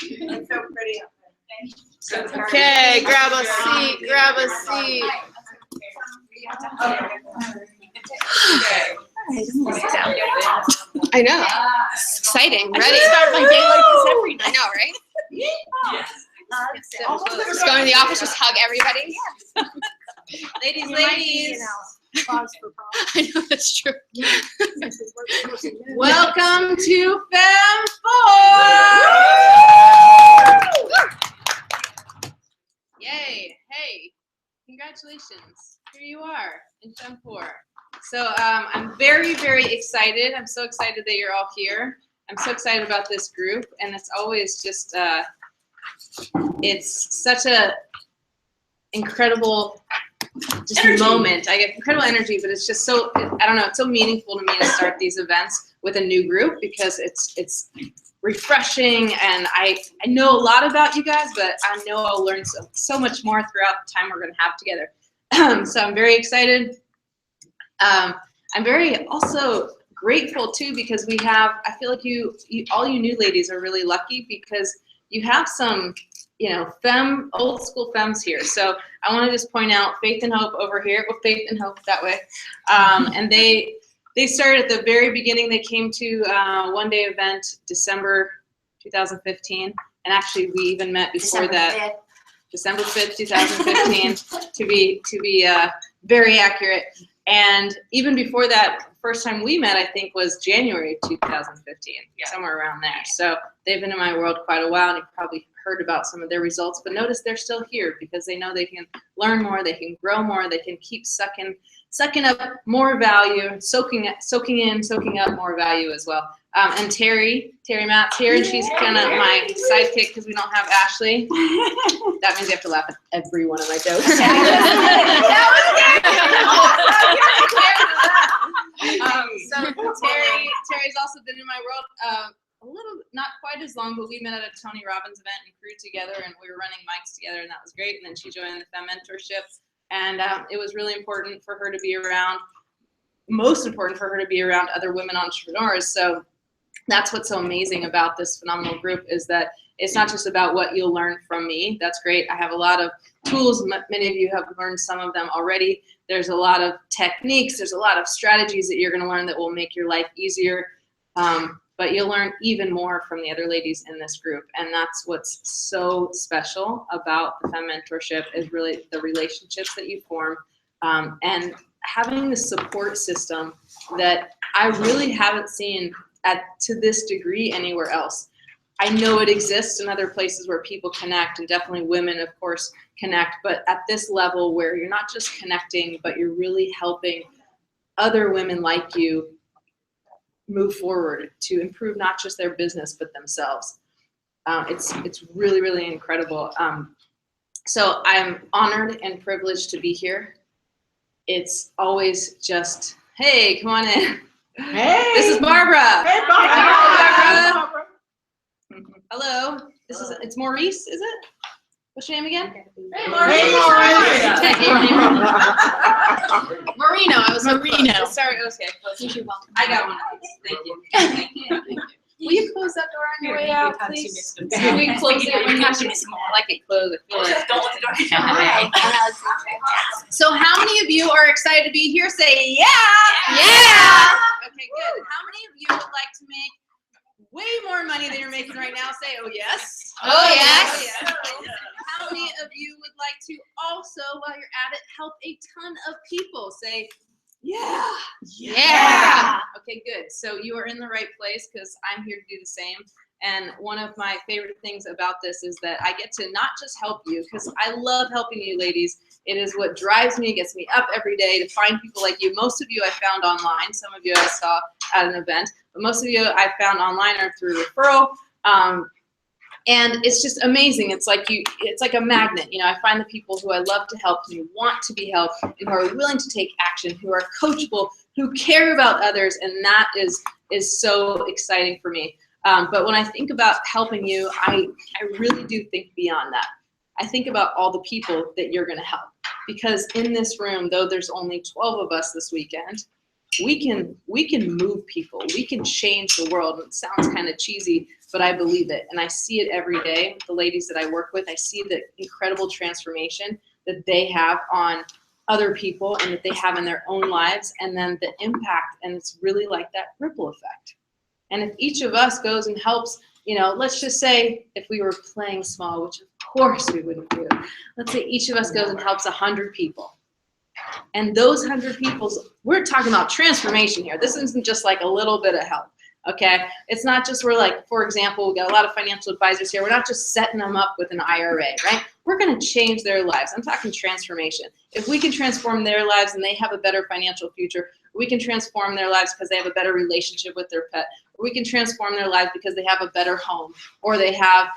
It's so pretty. Okay, grab a seat, grab a seat. I know. It's exciting. Ready? I start my day like this every day. I know, right? Just going to the office, just hug everybody. Ladies. I know, that's true. Welcome to FEMM 4! Yay. Hey, congratulations. Here you are in FEMM 4. So I'm very, very excited. I'm so excited that you're all here. I'm so excited about this group, and it's always just, it's such a incredible moment. I get incredible energy, but it's just so, I don't know, it's so meaningful to me to start these events with a new group because it's refreshing, and I know a lot about you guys, but I know I'll learn so much more throughout the time we're going to have together. So I'm very excited. I'm very also grateful too because we have, I feel like all you new ladies are really lucky because you have some, you know, old school femmes here. So I want to just point out Faith and Hope over here. Well, Faith and Hope that way. And they started at the very beginning. They came to one day event, December 2015. And actually we even met before that. December 5th, 2015, to be very accurate. And even before that, first time we met, I think, was January 2015, somewhere around there. So they've been in my world quite a while, and you've probably heard about some of their results. But notice they're still here because they know they can learn more, they can grow more, they can keep sucking up more value, soaking up more value as well. And Terry Matt's here, and she's kind of my sidekick because we don't have Ashley. That means you have to laugh at every one of my jokes. So Terry's also been in my world a little, not quite as long, but we met at a Tony Robbins event and crewed together, and we were running mics together, and that was great. And then she joined the FEMM mentorship, and it was really important for her to be around, most important for her to be around other women entrepreneurs. So that's what's so amazing about this phenomenal group is that it's not just about what you'll learn from me. That's great. I have a lot of tools. Many of you have learned some of them already. There's a lot of techniques. There's a lot of strategies that you're going to learn that will make your life easier. But you'll learn even more from the other ladies in this group. And that's what's so special about the FEMM mentorship is really the relationships that you form and having the support system that I really haven't seen to this degree anywhere else. I know it exists in other places where people connect, and definitely women, of course, connect, but at this level where you're not just connecting, but you're really helping other women like you move forward to improve not just their business, but themselves. It's really, really incredible. So I'm honored and privileged to be here. It's always just, hey, come on in. Hey. This is Barbara. Hey, Barbara. Hi, Barbara. Hello. It's Maurice, is it? What's your name again? Hey, Maurice. Marino. I was Marino. Sorry. Okay. I got one of these. Thank you. Thank you. Will you close that door on your way out, please? Can we close it when you I like it closed. I feel like. Don't let the door. So how many of you are excited to be here? Say yeah. Okay, good. How many of you would like to make way more money than you're making right now? Say oh yes. Oh yes. How many of you would like to also, while you're at it, help a ton of people? Say yeah. Okay, good. So you are in the right place because I'm here to do the same. And one of my favorite things about this is that I get to not just help you, because I love helping you ladies. It is what drives me, gets me up every day to find people like you. Most of you I found online. Some of you I saw at an event. But most of you I found online or through referral. And it's just amazing. It's like a magnet. You know, I find the people who I love to help, who want to be helped, and who are willing to take action, who are coachable, who care about others, and that is so exciting for me. But when I think about helping you, I really do think beyond that. I think about all the people that you're going to help. Because in this room, though there's only 12 of us this weekend, we can move people. We can change the world. It sounds kind of cheesy, but I believe it. And I see it every day. The ladies that I work with, I see the incredible transformation that they have on other people and that they have in their own lives, and then the impact, and it's really like that ripple effect. And if each of us goes and helps, let's just say if we were playing small, which of course we wouldn't do, let's say each of us goes and helps 100 people. And those 100 people, we're talking about transformation here. This isn't just like a little bit of help, okay? It's not just we're like, for example, we got a lot of financial advisors here. We're not just setting them up with an IRA, right? We're going to change their lives. I'm talking transformation. If we can transform their lives and they have a better financial future, we can transform their lives because they have a better relationship with their pet, or we can transform their lives because they have a better home, or they have,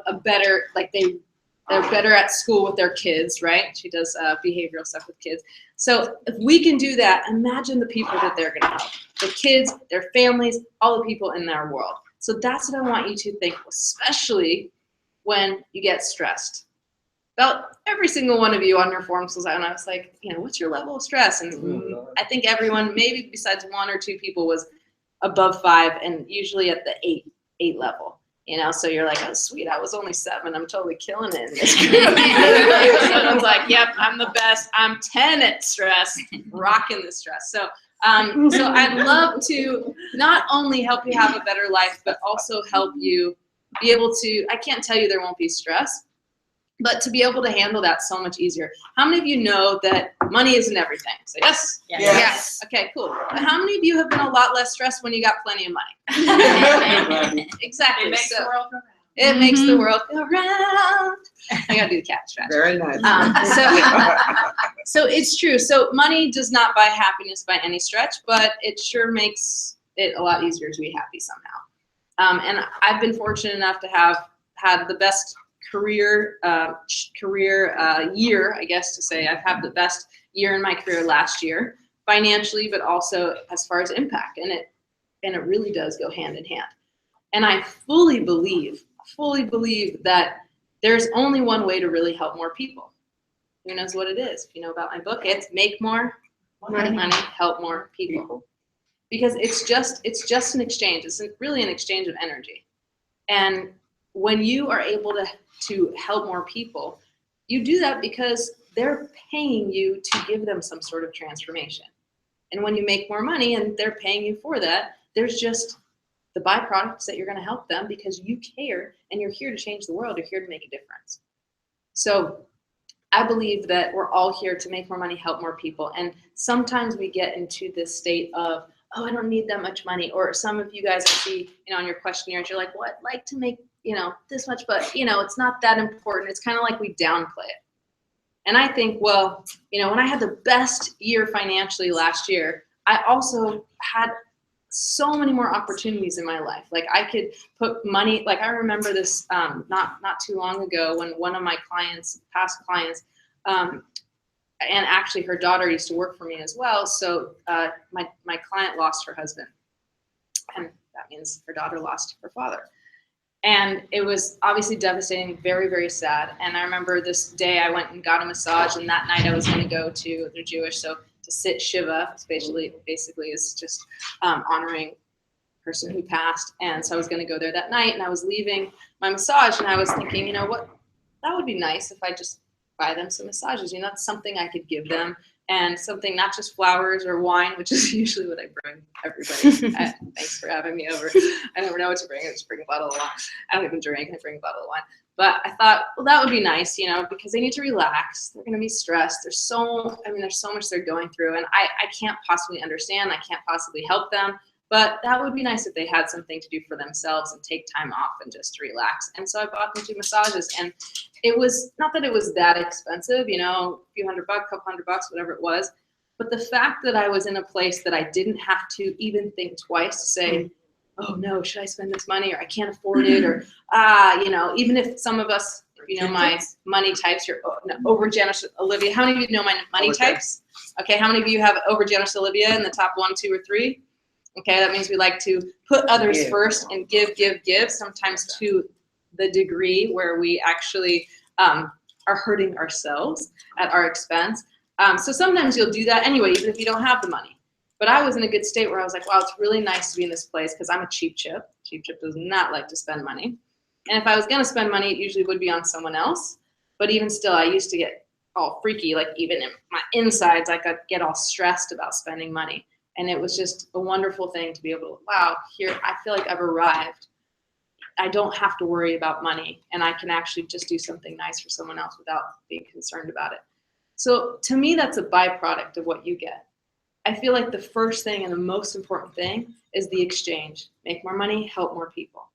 a better, like they're better at school with their kids, right? She does behavioral stuff with kids. So if we can do that, imagine the people that they're gonna help. The kids, their families, all the people in their world. So that's what I want you to think, especially when you get stressed. About every single one of you on your forms was, and I was like, what's your level of stress? And I think everyone, maybe besides 1 or 2 people, was above 5, and usually at the 8 level. So you're like, oh, sweet, I was only 7. I'm totally killing it in this group. Someone's like, yep, I'm the best. I'm 10 at stress, rocking the stress. So I'd love to not only help you have a better life, but also help you be able to, I can't tell you there won't be stress, but to be able to handle that so much easier. How many of you know that money isn't everything? So yes? Yes. Okay, cool. But how many of you have been a lot less stressed when you got plenty of money? Exactly. It makes the world go round. It makes the world go round. I gotta do the cat stretch. Very nice. So it's true. So money does not buy happiness by any stretch, but it sure makes it a lot easier to be happy somehow. And I've been fortunate enough to have had the best career year, I guess to say. I've had the best year in my career last year, financially, but also as far as impact. And it really does go hand in hand. And I fully believe that there's only one way to really help more people. Who knows what it is? If you know about my book, it's make more money, help more people. Because it's just an exchange. It's really an exchange of energy. And when you are able to help more people, you do that because they're paying you to give them some sort of transformation. And when you make more money and they're paying you for that, there's just the byproducts that you're going to help them because you care and you're here to change the world. You're here to make a difference. So I believe that we're all here to make more money, help more people. And sometimes we get into this state of, oh, I don't need that much money. Or some of you guys I see, on your questionnaires, you're like, well, I'd like to make, this much, but, it's not that important. It's kind of like we downplay it. And I think, well, when I had the best year financially last year, I also had so many more opportunities in my life. Like I could put money, like I remember this not too long ago when one of my past clients, and actually her daughter used to work for me as well. So my client lost her husband, and that means her daughter lost her father. And it was obviously devastating, very, very sad. And I remember this day I went and got a massage, and that night I was going to go to, they're Jewish, so to sit Shiva, basically is just honoring the person who passed. And so I was going to go there that night, and I was leaving my massage, and I was thinking, what, that would be nice if I just buy them some massages. That's something I could give them, and something not just flowers or wine, which is usually what I bring everybody. Thanks for having me over. I never know what to bring. I just bring a bottle of wine. I don't even drink. I bring a bottle of wine. But I thought, well, that would be nice, because they need to relax. They're going to be stressed. There's so much they're going through, and I can't possibly understand. I can't possibly help them. But that would be nice if they had something to do for themselves and take time off and just relax. And so I bought them 2 massages, and it was not that it was that expensive, a few $100, couple $100, whatever it was. But the fact that I was in a place that I didn't have to even think twice to say, oh no, should I spend this money, or I can't afford it, or even if some of us, my money types, you're over generous Olivia. How many of you know my money types? Okay, how many of you have over generous Olivia in the top 1, 2, or 3? Okay, that means we like to put others first and give, sometimes to the degree where we actually are hurting ourselves at our expense. So sometimes you'll do that anyway, even if you don't have the money. But I was in a good state where I was like, wow, it's really nice to be in this place because I'm a cheap chip. Cheap chip does not like to spend money. And if I was going to spend money, it usually would be on someone else. But even still, I used to get all freaky, like even in my insides, I could get all stressed about spending money. And it was just a wonderful thing to be able to, wow, here, I feel like I've arrived. I don't have to worry about money, and I can actually just do something nice for someone else without being concerned about it. So to me, that's a byproduct of what you get. I feel like the first thing and the most important thing is the exchange. Make more money, help more people.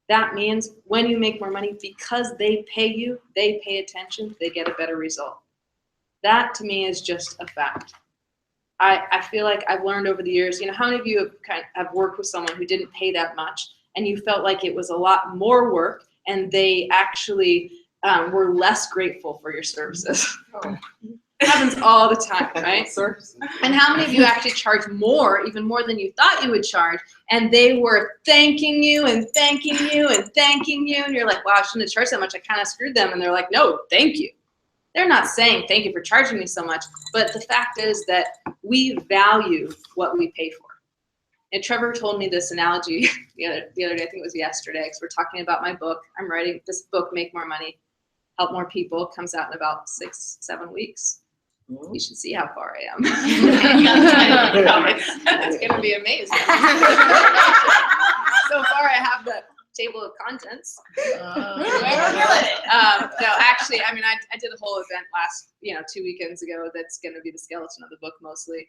That means when you make more money, because they pay you, they pay attention, they get a better result. That to me is just a fact. I feel like I've learned over the years, how many of you have worked with someone who didn't pay that much and you felt like it was a lot more work and they actually were less grateful for your services? It happens all the time, right? And how many of you actually charge more, even more than you thought you would charge, and they were thanking you and thanking you and thanking you, and you're like, wow, I shouldn't have charged that much, I kind of screwed them, and they're like, no, thank you. They're not saying thank you for charging me so much, but the fact is that we value what we pay for. And Trevor told me this analogy the other day, I think it was yesterday, because we're talking about my book. I'm writing this book, Make More Money, Help More People, comes out in about 6-7 weeks. You should see how far I am. It's going to be amazing. So far, I have the table of contents. No, actually, I mean, I did a whole event last, 2 weekends ago that's going to be the skeleton of the book mostly.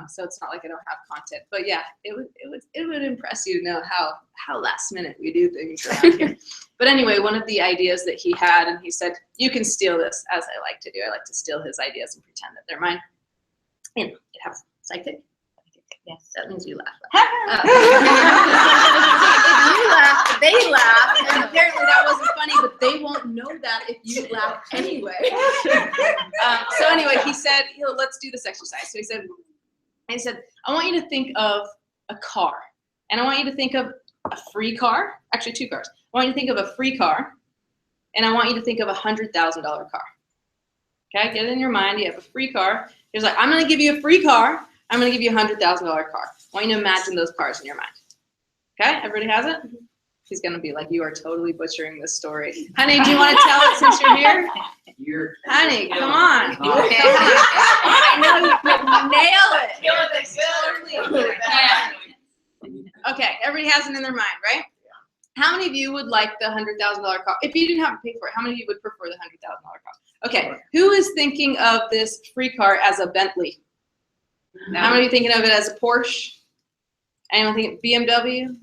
So it's not like I don't have content. But yeah, it would impress you to know how last minute we do things around here. But anyway, one of the ideas that he had, and he said, you can steal this, as I like to do. I like to steal his ideas and pretend that they're mine. And it has psychic. Yes, that means you laugh. If you laugh, they laugh, and apparently that wasn't funny, but they won't know that if you laugh anyway. So anyway, he said, let's do this exercise. So he said, I want you to think of a car, and I want you to think of a free car, actually 2 cars. I want you to think of a free car, and I want you to think of a $100,000 car. Okay, get it in your mind. You have a free car. He's like, I'm going to give you a free car. I'm going to give you a $100,000 car. I want you to imagine those cars in your mind. Okay, everybody has it? He's going to be like, you are totally butchering this story. Honey, do you want to tell it since you're here? Honey, come on. Okay. I know you can nail it. Okay, everybody has it in their mind, right? How many of you would like the $100,000 car? If you didn't have to pay for it, how many of you would prefer the $100,000 car? Okay, who is thinking of this free car as a Bentley? No. How many of you thinking of it as a Porsche? Anyone think BMW?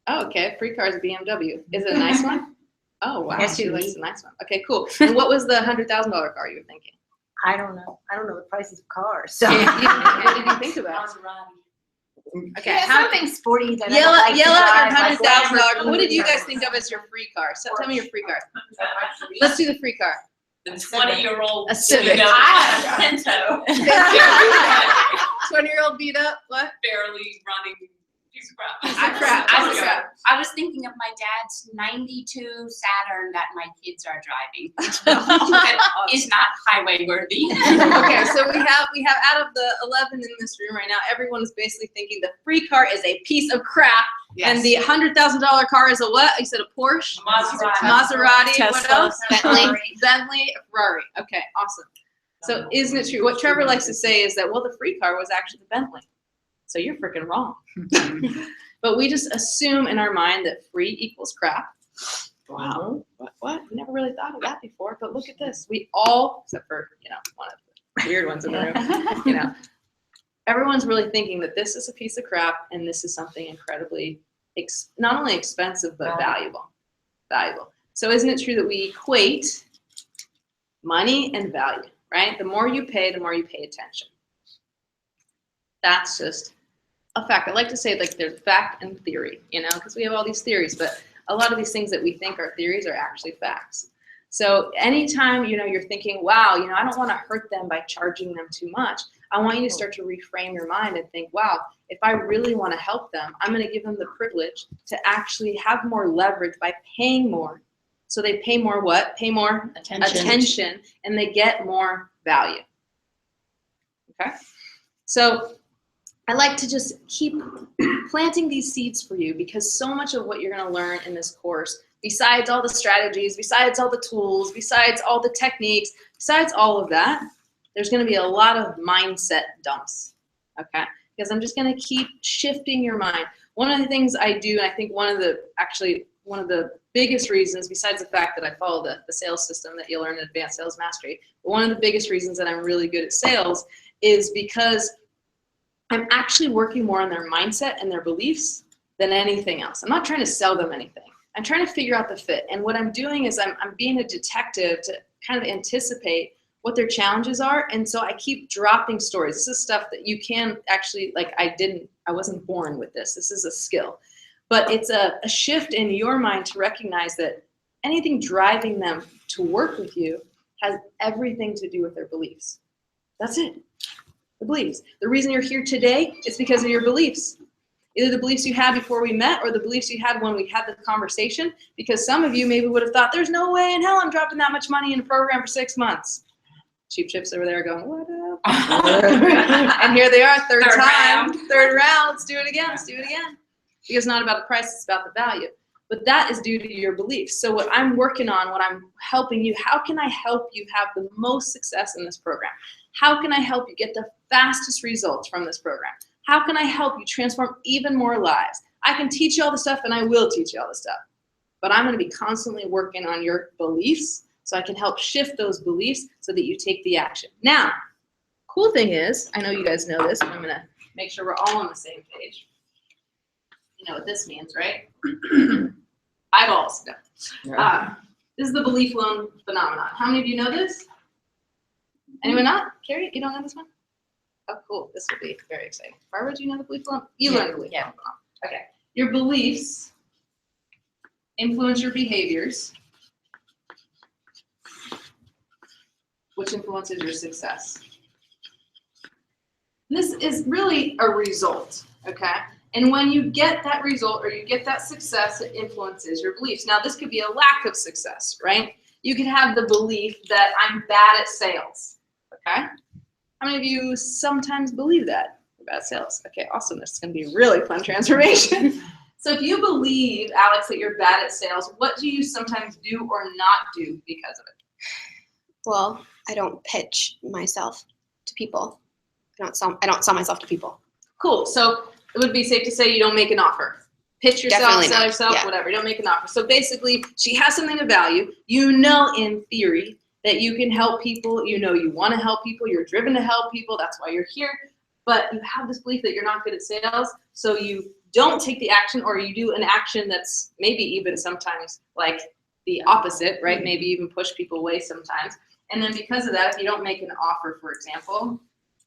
Oh, okay, free car is a BMW. Is it a nice one? Oh, wow, she likes a nice one. Okay, cool. And what was the $100,000 car you were thinking? I don't know. I don't know the prices of cars. So what did you think about? Okay, yeah, something sporty that yell I like out to your drive, $100,000. What did you guys think of as your free car? So tell me your free car. Let's do the free car. The 20-year-old a Civic. I have a Pinto. 20-year-old beat up. What? Barely running. I was thinking of my dad's '92 Saturn that my kids are driving. That is not highway worthy. Okay, so we have out of the 11 in this room right now, everyone is basically thinking the free car is a piece of crap. Yes. And the $100,000 car is a what? You said a Porsche? Maserati. Tesla. What else? Bentley. Ferrari. Okay, awesome. So isn't it true? What Trevor likes to say is that, well, the free car was actually the Bentley. So you're freaking wrong. But we just assume in our mind that free equals crap. Wow. What? We never really thought of that before. But look at this. We all, except for, one of the weird ones in the room, everyone's really thinking that this is a piece of crap and this is something incredibly, not only expensive, but valuable. So isn't it true that we equate money and value, right? The more you pay, the more you pay attention. That's just a fact. I like to say, like, there's fact and theory, because we have all these theories, but a lot of these things that we think are theories are actually facts. So anytime, you're thinking, wow, I don't want to hurt them by charging them too much. I want you to start to reframe your mind and think, wow, if I really want to help them, I'm going to give them the privilege to actually have more leverage by paying more. So they pay more what? Pay more attention, and they get more value. Okay? So I like to just keep planting these seeds for you, because so much of what you're going to learn in this course, besides all the strategies, besides all the tools, besides all the techniques, besides all of that, there's going to be a lot of mindset dumps, okay? Because I'm just going to keep shifting your mind. One of the things I do, and I think one of the biggest reasons, besides the fact that I follow the sales system that you learn in Advanced Sales Mastery, but one of the biggest reasons that I'm really good at sales is because I'm actually working more on their mindset and their beliefs than anything else. I'm not trying to sell them anything. I'm trying to figure out the fit. And what I'm doing is I'm being a detective to kind of anticipate what their challenges are. And so I keep dropping stories. This is stuff that you can actually, like, I wasn't born with this. This is a skill. But it's a shift in your mind to recognize that anything driving them to work with you has everything to do with their beliefs. That's it. The beliefs. The reason you're here today is because of your beliefs. Either the beliefs you had before we met or the beliefs you had when we had the conversation, because some of you maybe would have thought, there's no way in hell I'm dropping that much money in a program for 6 months. Cheap Chips over there going, what up? And here they are, third round. Let's do it again. Because it's not about the price, it's about the value. But that is due to your beliefs. So what I'm working on, what I'm helping you, how can I help you have the most success in this program? How can I help you get the fastest results from this program? How can I help you transform even more lives? I can teach you all the stuff, and I will teach you all the stuff. But I'm going to be constantly working on your beliefs so I can help shift those beliefs so that you take the action. Now, cool thing is, I know you guys know this, but I'm going to make sure we're all on the same page. You know what this means, right? Eyeballs. No. This is the belief loan phenomenon. How many of you know this? Anyone not? Carrie, you don't know this one? Oh, cool. This will be very exciting. Barbara, do you know the belief loan? You learned the belief loan phenomenon. Okay. Your beliefs influence your behaviors, which influences your success. This is really a result, okay? And when you get that result or you get that success, it influences your beliefs. Now, this could be a lack of success, right? You could have the belief that I'm bad at sales, okay? How many of you sometimes believe that you're bad at sales? Okay, awesome. This is going to be a really fun transformation. So if you believe, Alex, that you're bad at sales, what do you sometimes do or not do because of it? Well, I don't pitch myself to people. I don't sell myself to people. Cool. So it would be safe to say you don't make an offer. Pitch yourself, Definitely sell not. yourself, Yeah. whatever. You don't make an offer. So basically, she has something of value. You know, in theory, that you can help people. You know you want to help people. You're driven to help people. That's why you're here. But you have this belief that you're not good at sales, so you don't take the action, or you do an action that's maybe even sometimes like the opposite, right? Maybe even push people away sometimes. And then because of that, if you don't make an offer, for example,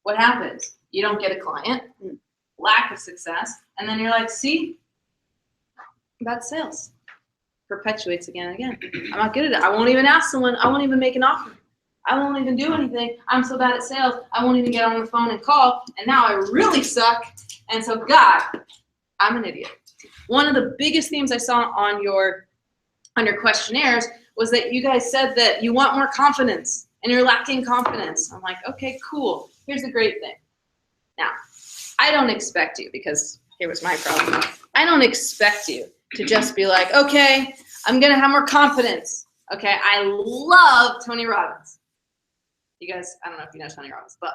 what happens? You don't get a client, lack of success, and then you're like, see, bad sales. Perpetuates again and again. I'm not good at it. I won't even ask someone. I won't even make an offer. I won't even do anything. I'm so bad at sales. I won't even get on the phone and call. And now I really suck. And so, God, I'm an idiot. One of the biggest themes I saw on your questionnaires was that you guys said that you want more confidence and you're lacking confidence. I'm like, okay, cool. Here's the great thing. Now, I don't expect you, because here was my problem. I don't expect you to just be like, okay, I'm going to have more confidence. Okay, I love Tony Robbins. You guys, I don't know if you know Tony Robbins, but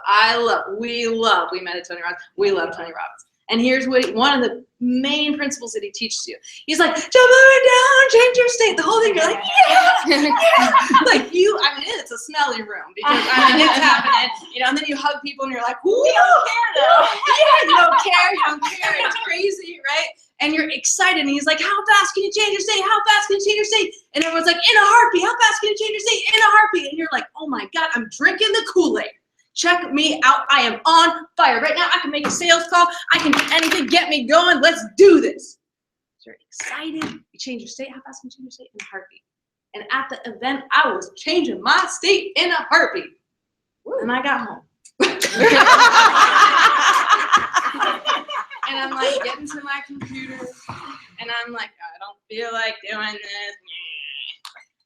we met at Tony Robbins. We love Tony Robbins. And here's what one of the main principles that he teaches you. He's like, jump up and down, change your state. The whole thing, you're like, yeah. Like you, I mean, it's a smelly room because I mean, it's happening, you know, and then you hug people and you're like, whoa. You don't care though. Yeah, you don't care. It's crazy, right? And you're excited. And he's like, how fast can you change your state? How fast can you change your state? And everyone's like, in a heartbeat. How fast can you change your state? In a heartbeat. And you're like, oh my God, I'm drinking the Kool-Aid. Check me out. I am on fire. Right now, I can make a sales call. I can do anything. Get me going. Let's do this. You're excited. You change your state. How fast can you change your state? In a heartbeat. And at the event, I was changing my state in a heartbeat. And I got home. And I'm like getting to my computer. And I'm like, I don't feel like doing this.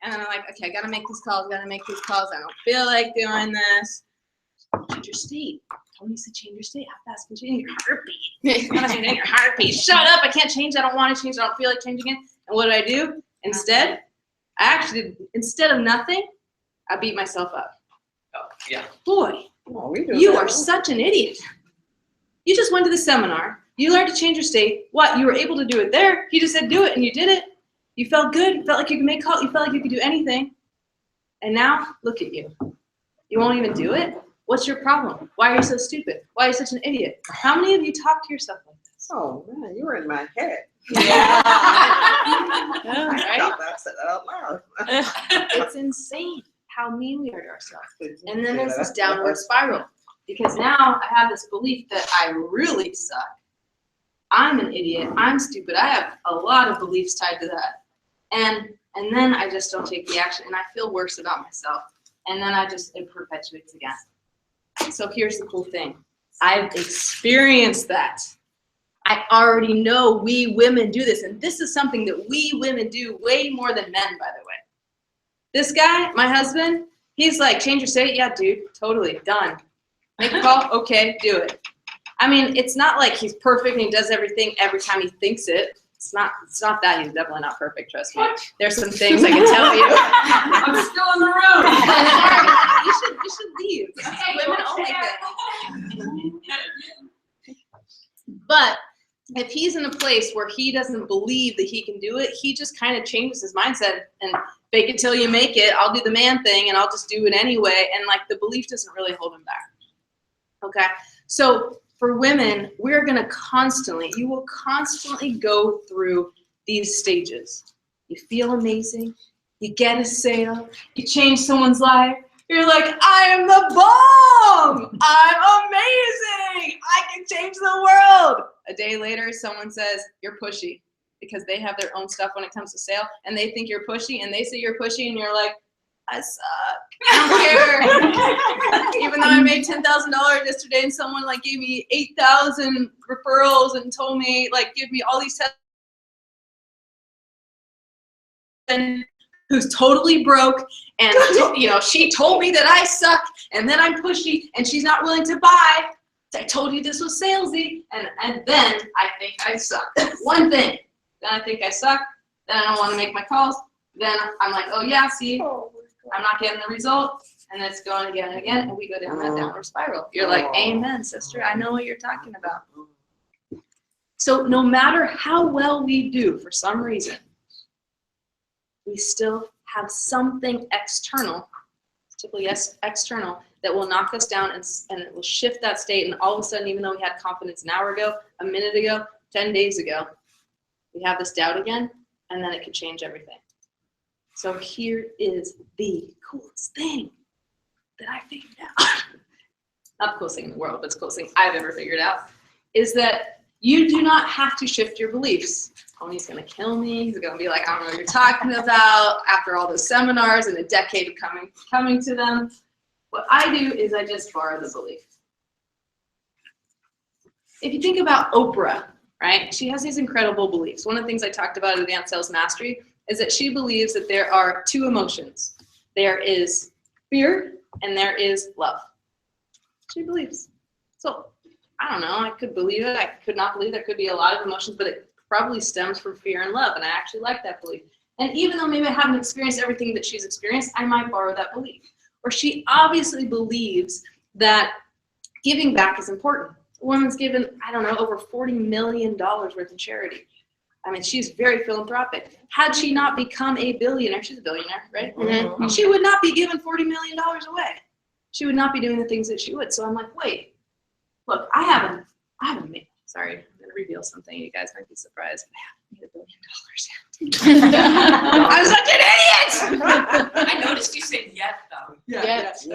And then I'm like, okay, I got to make these calls. I don't feel like doing this. change your state. Tony said change your state. How fast can you change your heartbeat? How fast can you change your heartbeat? Shut up, I can't change. I don't want to change. I don't feel like changing it. And what did I do? Instead, instead of nothing, I beat myself up. Oh, yeah. Boy, Oh, we do you that. are such an idiot. You just went to the seminar. You learned to change your state. What? You were able to do it there. He just said do it, and you did it. You felt good. You felt like you could make calls. You felt like you could do anything. And now, look at you. You won't even do it? What's your problem? Why are you so stupid? Why are you such an idiot? How many of you talk to yourself like this? Oh man, you were in my head. Yeah. I thought that said that out loud. It's insane how mean we are to ourselves. And then there's this downward spiral. Because now I have this belief that I really suck. I'm an idiot. I'm stupid. I have a lot of beliefs tied to that. And then I just don't take the action, and I feel worse about myself. And then it perpetuates again. So here's the cool thing. I've experienced that. I already know we women do this, and this is something that we women do way more than men, by the way. This guy, my husband, he's like, change your state? Yeah, dude, totally, done. Make a call? Okay, do it. I mean, it's not like he's perfect and he does everything every time he thinks it. It's not that. He's definitely not perfect, trust me. There's some things I can tell you. I'm still in the room. You should leave. This is a women only thing. But if he's in a place where he doesn't believe that he can do it, he just kind of changes his mindset and fake it till you make it. I'll do the man thing and I'll just do it anyway. And like the belief doesn't really hold him back. Okay, so for women, you will constantly go through these stages. You feel amazing, you get a sale, you change someone's life. You're like, I am the bomb! I'm amazing! I can change the world! A day later, someone says, you're pushy, because they have their own stuff when it comes to sale, and they think you're pushy, and they say you're pushy, and you're like, I suck. I don't care. Even though I made $10,000 yesterday and someone like gave me 8,000 referrals and told me like give me all these tests, and who's totally broke, and she told me that I suck and then I'm pushy and she's not willing to buy. I told you this was salesy, and then I think I suck. One thing. Then I think I suck. Then I don't want to make my calls. Then I'm like, oh yeah, see. I'm not getting the result, and it's going again and again, and we go down that downward spiral. You're like, amen, sister, I know what you're talking about. So no matter how well we do, for some reason, we still have something external, typically external, that will knock us down and it will shift that state, and all of a sudden, even though we had confidence an hour ago, a minute ago, 10 days ago, we have this doubt again, and then it could change everything. So here is the coolest thing that I figured out. Not the coolest thing in the world, but it's the coolest thing I've ever figured out, is that you do not have to shift your beliefs. Tony's gonna kill me. He's gonna be like, I don't know what you're talking about after all those seminars and a decade of coming to them. What I do is I just borrow the belief. If you think about Oprah, right? She has these incredible beliefs. One of the things I talked about in Advanced Sales Mastery is that she believes that there are two emotions. There is fear and there is love. She believes. So I don't know, I could believe it, I could not believe it. There could be a lot of emotions, but it probably stems from fear and love, and I actually like that belief. And even though maybe I haven't experienced everything that she's experienced, I might borrow that belief. Or she obviously believes that giving back is important. The woman's given, I don't know, over $40 million worth in charity. I mean, she's very philanthropic. Had she not become a billionaire, she's a billionaire, right? Mm-hmm. She would not be giving $40 million away. She would not be doing the things that she would. So I'm like, wait, look, I haven't made, sorry, I'm going to reveal something. You guys might be surprised. I haven't made $1 billion yet. I'm such an idiot! I noticed you said yet, though. Yes.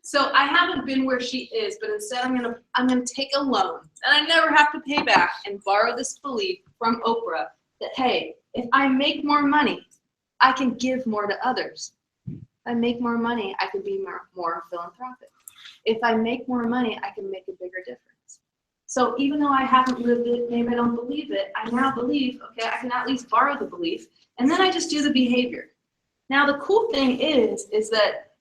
So I haven't been where she is, but instead I'm gonna take a loan that I never have to pay back and borrow this belief from Oprah that, hey, if I make more money, I can give more to others. If I make more money, I can be more philanthropic. If I make more money, I can make a bigger difference. So even though I haven't lived it, maybe I don't believe it, I now believe, okay, I can at least borrow the belief, and then I just do the behavior. Now the cool thing is that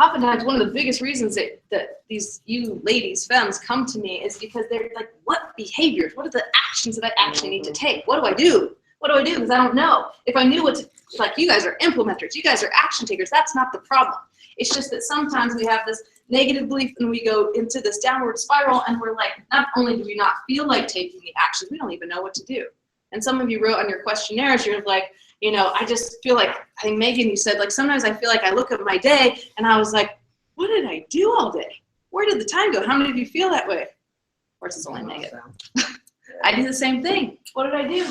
oftentimes one of the biggest reasons that you ladies, femmes, come to me is because they're like, what behaviors, what are the actions that I actually need to take? What do I do? What do I do? Because I don't know. If I knew what to, like, you guys are implementers, you guys are action takers, that's not the problem. It's just that sometimes we have this negative belief and we go into this downward spiral and we're like, not only do we not feel like taking the action, we don't even know what to do. And some of you wrote on your questionnaires, you're like, you know, I just feel like, I think Megan, you said, like, sometimes I feel like I look at my day and I was like, what did I do all day? Where did the time go? How many of you feel that way? Of course, it's only Megan. I do the same thing. What did I do?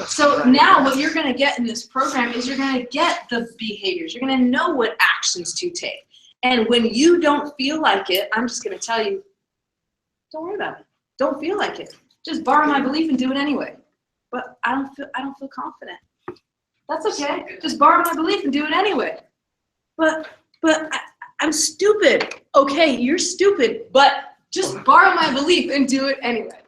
So now what you're going to get in this program is you're going to get the behaviors. You're going to know what actions to take. And when you don't feel like it, I'm just going to tell you, don't worry about it. Don't feel like it. Just borrow my belief and do it anyway. But I don't feel confident. That's okay. Just borrow my belief and do it anyway. But I'm stupid. Okay, you're stupid, but just borrow my belief and do it anyway.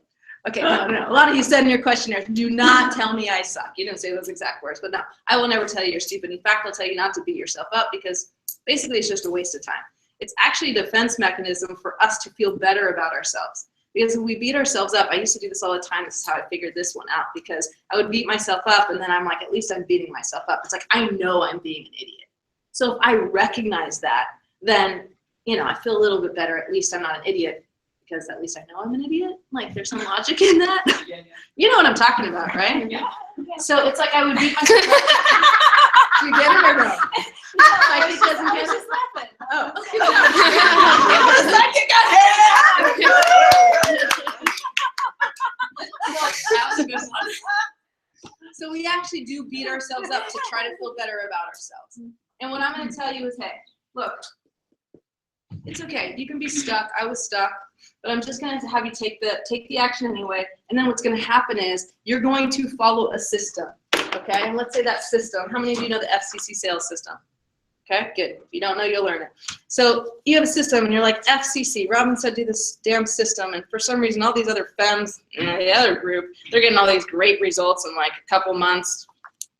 Okay, no. A lot of you said in your questionnaire, do not tell me I suck. You didn't say those exact words, but no, I will never tell you you're stupid. In fact, I'll tell you not to beat yourself up because basically it's just a waste of time. It's actually a defense mechanism for us to feel better about ourselves. Because if we beat ourselves up, I used to do this all the time. This is how I figured this one out, because I would beat myself up and then I'm like, at least I'm beating myself up. It's like, I know I'm being an idiot. So if I recognize that, then, you know, I feel a little bit better. At least I'm not an idiot, because at least I know I'm an idiot. Like, there's some logic in that. Yeah. You know what I'm talking about, right? Yeah. So it's like I would beat myself up. Do you get it or no? Like, it doesn't get it. Oh. That was a good one. So we actually do beat ourselves up to try to feel better about ourselves. And what I'm going to tell you is, hey, look, it's okay. You can be stuck. I was stuck. But I'm just going to have you take the action anyway. And then what's going to happen is you're going to follow a system. Okay? And let's say that system. How many of you know the FCC sales system? Okay, good. If you don't know, you'll learn it. So you have a system, and you're like, FCC. Robin said do this damn system. And for some reason, all these other FEMMs, the other group, they're getting all these great results in like a couple months.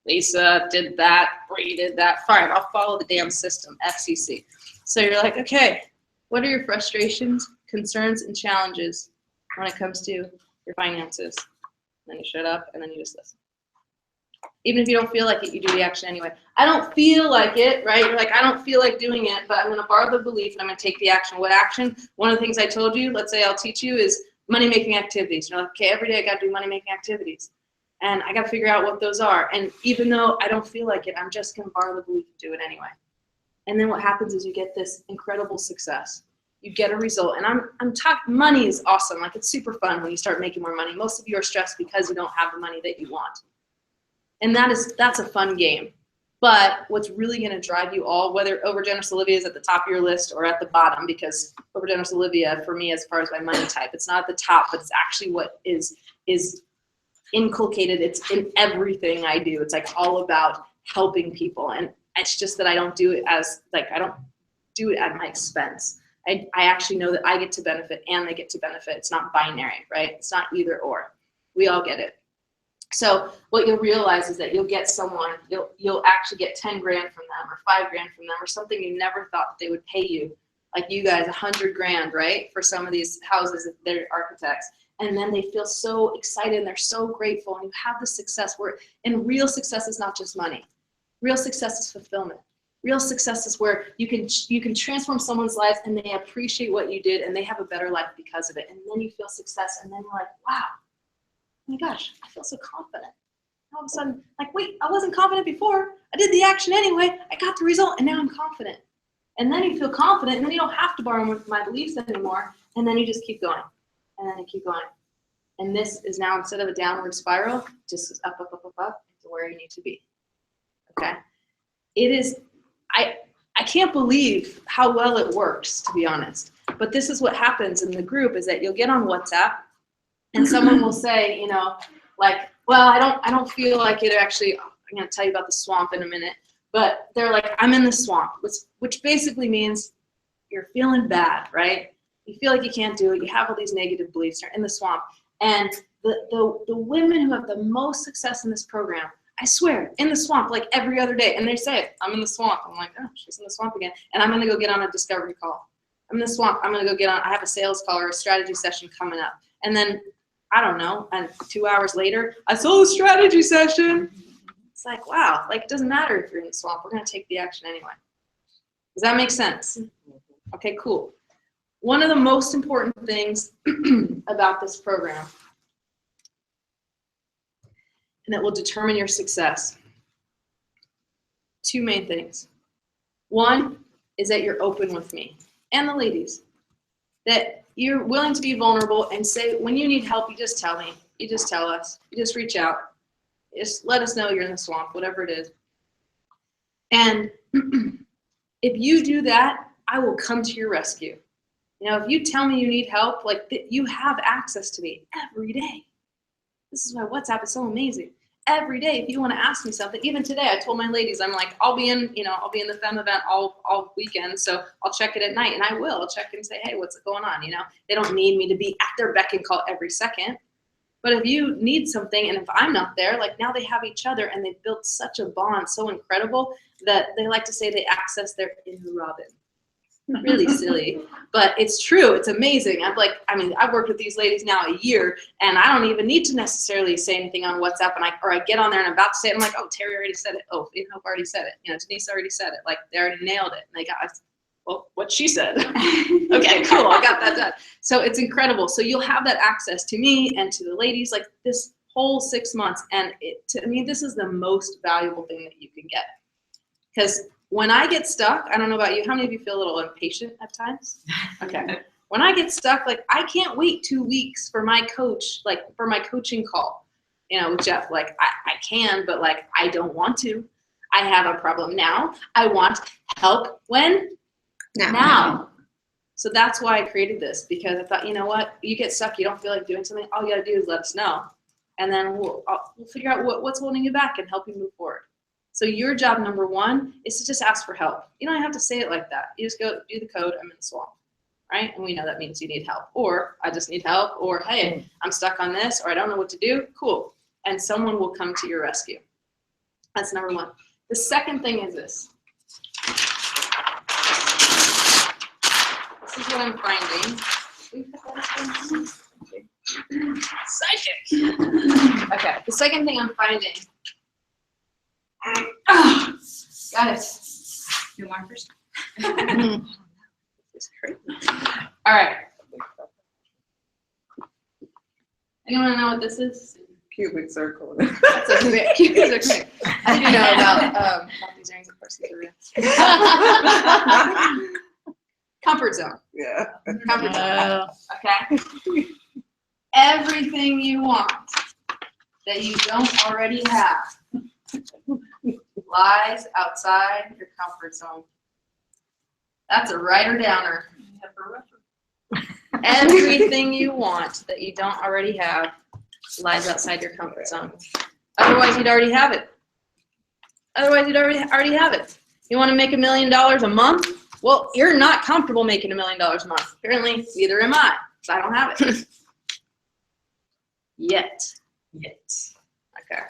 Lisa did that. Bree did that. Fine, I'll follow the damn system, FCC. So you're like, okay, what are your frustrations, concerns, and challenges when it comes to your finances? And then you shut up, and then you just listen. Even if you don't feel like it, you do the action anyway. I don't feel like it, right? You're like, I don't feel like doing it, but I'm going to borrow the belief and I'm going to take the action. What action? One of the things I told you, let's say I'll teach you, is money-making activities. You're like, okay, every day I got to do money-making activities. And I got to figure out what those are. And even though I don't feel like it, I'm just going to borrow the belief and do it anyway. And then what happens is you get this incredible success. You get a result. And I'm talking, money is awesome. Like, it's super fun when you start making more money. Most of you are stressed because you don't have the money that you want. And that's a fun game. But what's really going to drive you all, whether Overgenerous Olivia is at the top of your list or at the bottom, because Overgenerous Olivia, for me, as far as my money type, it's not at the top, but it's actually what is inculcated. It's in everything I do. It's like all about helping people. And it's just that I don't do it as, like, I don't do it at my expense. I actually know that I get to benefit and they get to benefit. It's not binary, right? It's not either or. We all get it. So what you'll realize is that you'll get someone, you'll actually get 10 grand from them or 5 grand from them or something you never thought that they would pay you. Like you guys, 100 grand, right? For some of these houses, if they're architects. And then they feel so excited and they're so grateful and you have the success and real success is not just money. Real success is fulfillment. Real success is where you can transform someone's life and they appreciate what you did and they have a better life because of it. And then you feel success and then you're like, wow. Oh my gosh, I feel so confident. All of a sudden, like, wait, I wasn't confident before. I did the action anyway. I got the result, and now I'm confident. And then you feel confident, and then you don't have to borrow my beliefs anymore. And then you just keep going, and then you keep going. And this is now, instead of a downward spiral, just up, up, up, up, up to where you need to be. Okay? It is, I can't believe how well it works, to be honest. But this is what happens in the group, is that you'll get on WhatsApp, and someone will say, you know, like, well, I don't feel like it actually. I'm going to tell you about the swamp in a minute. But they're like, I'm in the swamp, which basically means you're feeling bad, right? You feel like you can't do it. You have all these negative beliefs. You're in the swamp. And the women who have the most success in this program, I swear, in the swamp, like every other day. And they say it, I'm in the swamp. I'm like, oh, she's in the swamp again. And I'm going to go get on a discovery call. I'm in the swamp. I'm going to go get on, I have a sales call or a strategy session coming up. And then, I don't know, and 2 hours later, I saw a strategy session. It's like, wow, like it doesn't matter if you're in the swamp. We're going to take the action anyway. Does that make sense? Okay, cool. One of the most important things about this program, and that will determine your success, 2 main things. One is that you're open with me and the ladies, that you're willing to be vulnerable and say, when you need help, you just tell me, you just tell us, you just reach out, just let us know you're in the swamp, whatever it is. And if you do that, I will come to your rescue. You know, if you tell me you need help, like you have access to me every day. This is why WhatsApp is so amazing. Every day, if you want to ask me something, even today, I told my ladies, I'm like, I'll be in the FEMM event all weekend, so I'll check it at night, and I will. I'll check and say, hey, what's going on? You know, they don't need me to be at their beck and call every second. But if you need something, and if I'm not there, like now they have each other, and they've built such a bond, so incredible that they like to say they access their inner Robin. Really silly, but it's true. It's amazing. I've worked with these ladies now a year, and I don't even need to necessarily say anything on WhatsApp. And I get on there and I'm about to say it. I'm like, oh, Terry already said it. Oh, Hope already said it. You know, Denise already said it. Like they already nailed it. And they got, well, what she said. Okay, cool. I got that done. So it's incredible. So you'll have that access to me and to the ladies like this whole 6 months. And to me, this is the most valuable thing that you can get, because when I get stuck, I don't know about you, how many of you feel a little impatient at times? Okay. When I get stuck, like I can't wait 2 weeks for my coach, like for my coaching call, you know, with Jeff. Like I can, but like I don't want to. I have a problem now. I want help when? Now. So that's why I created this, because I thought, you know what, you get stuck, you don't feel like doing something, all you gotta do is let us know. And then we'll figure out what's holding you back and help you move forward. So your job number 1 is to just ask for help. You don't have to say it like that. You just go do the code, I'm in the swamp, right? And we know that means you need help, or I just need help, or hey, I'm stuck on this, or I don't know what to do. Cool. And someone will come to your rescue. That's number 1. The second thing is this. This is what I'm finding. Psychic. Okay, the second thing I'm finding. Oh, got it. Your markers. All right. Anyone know what this is? Cubic circle. That's a bit cubic circle. I do know about these rings, of course, these are real. Comfort zone. Yeah. Comfort zone. Okay. Everything you want that you don't already have lies outside your comfort zone. That's a writer downer. Everything you want that you don't already have lies outside your comfort zone. Otherwise, you'd already have it. Otherwise, you'd already have it. You want to make $1 million a month? Well, you're not comfortable making $1 million a month. Apparently, neither am I, because I don't have it. Yet. Okay.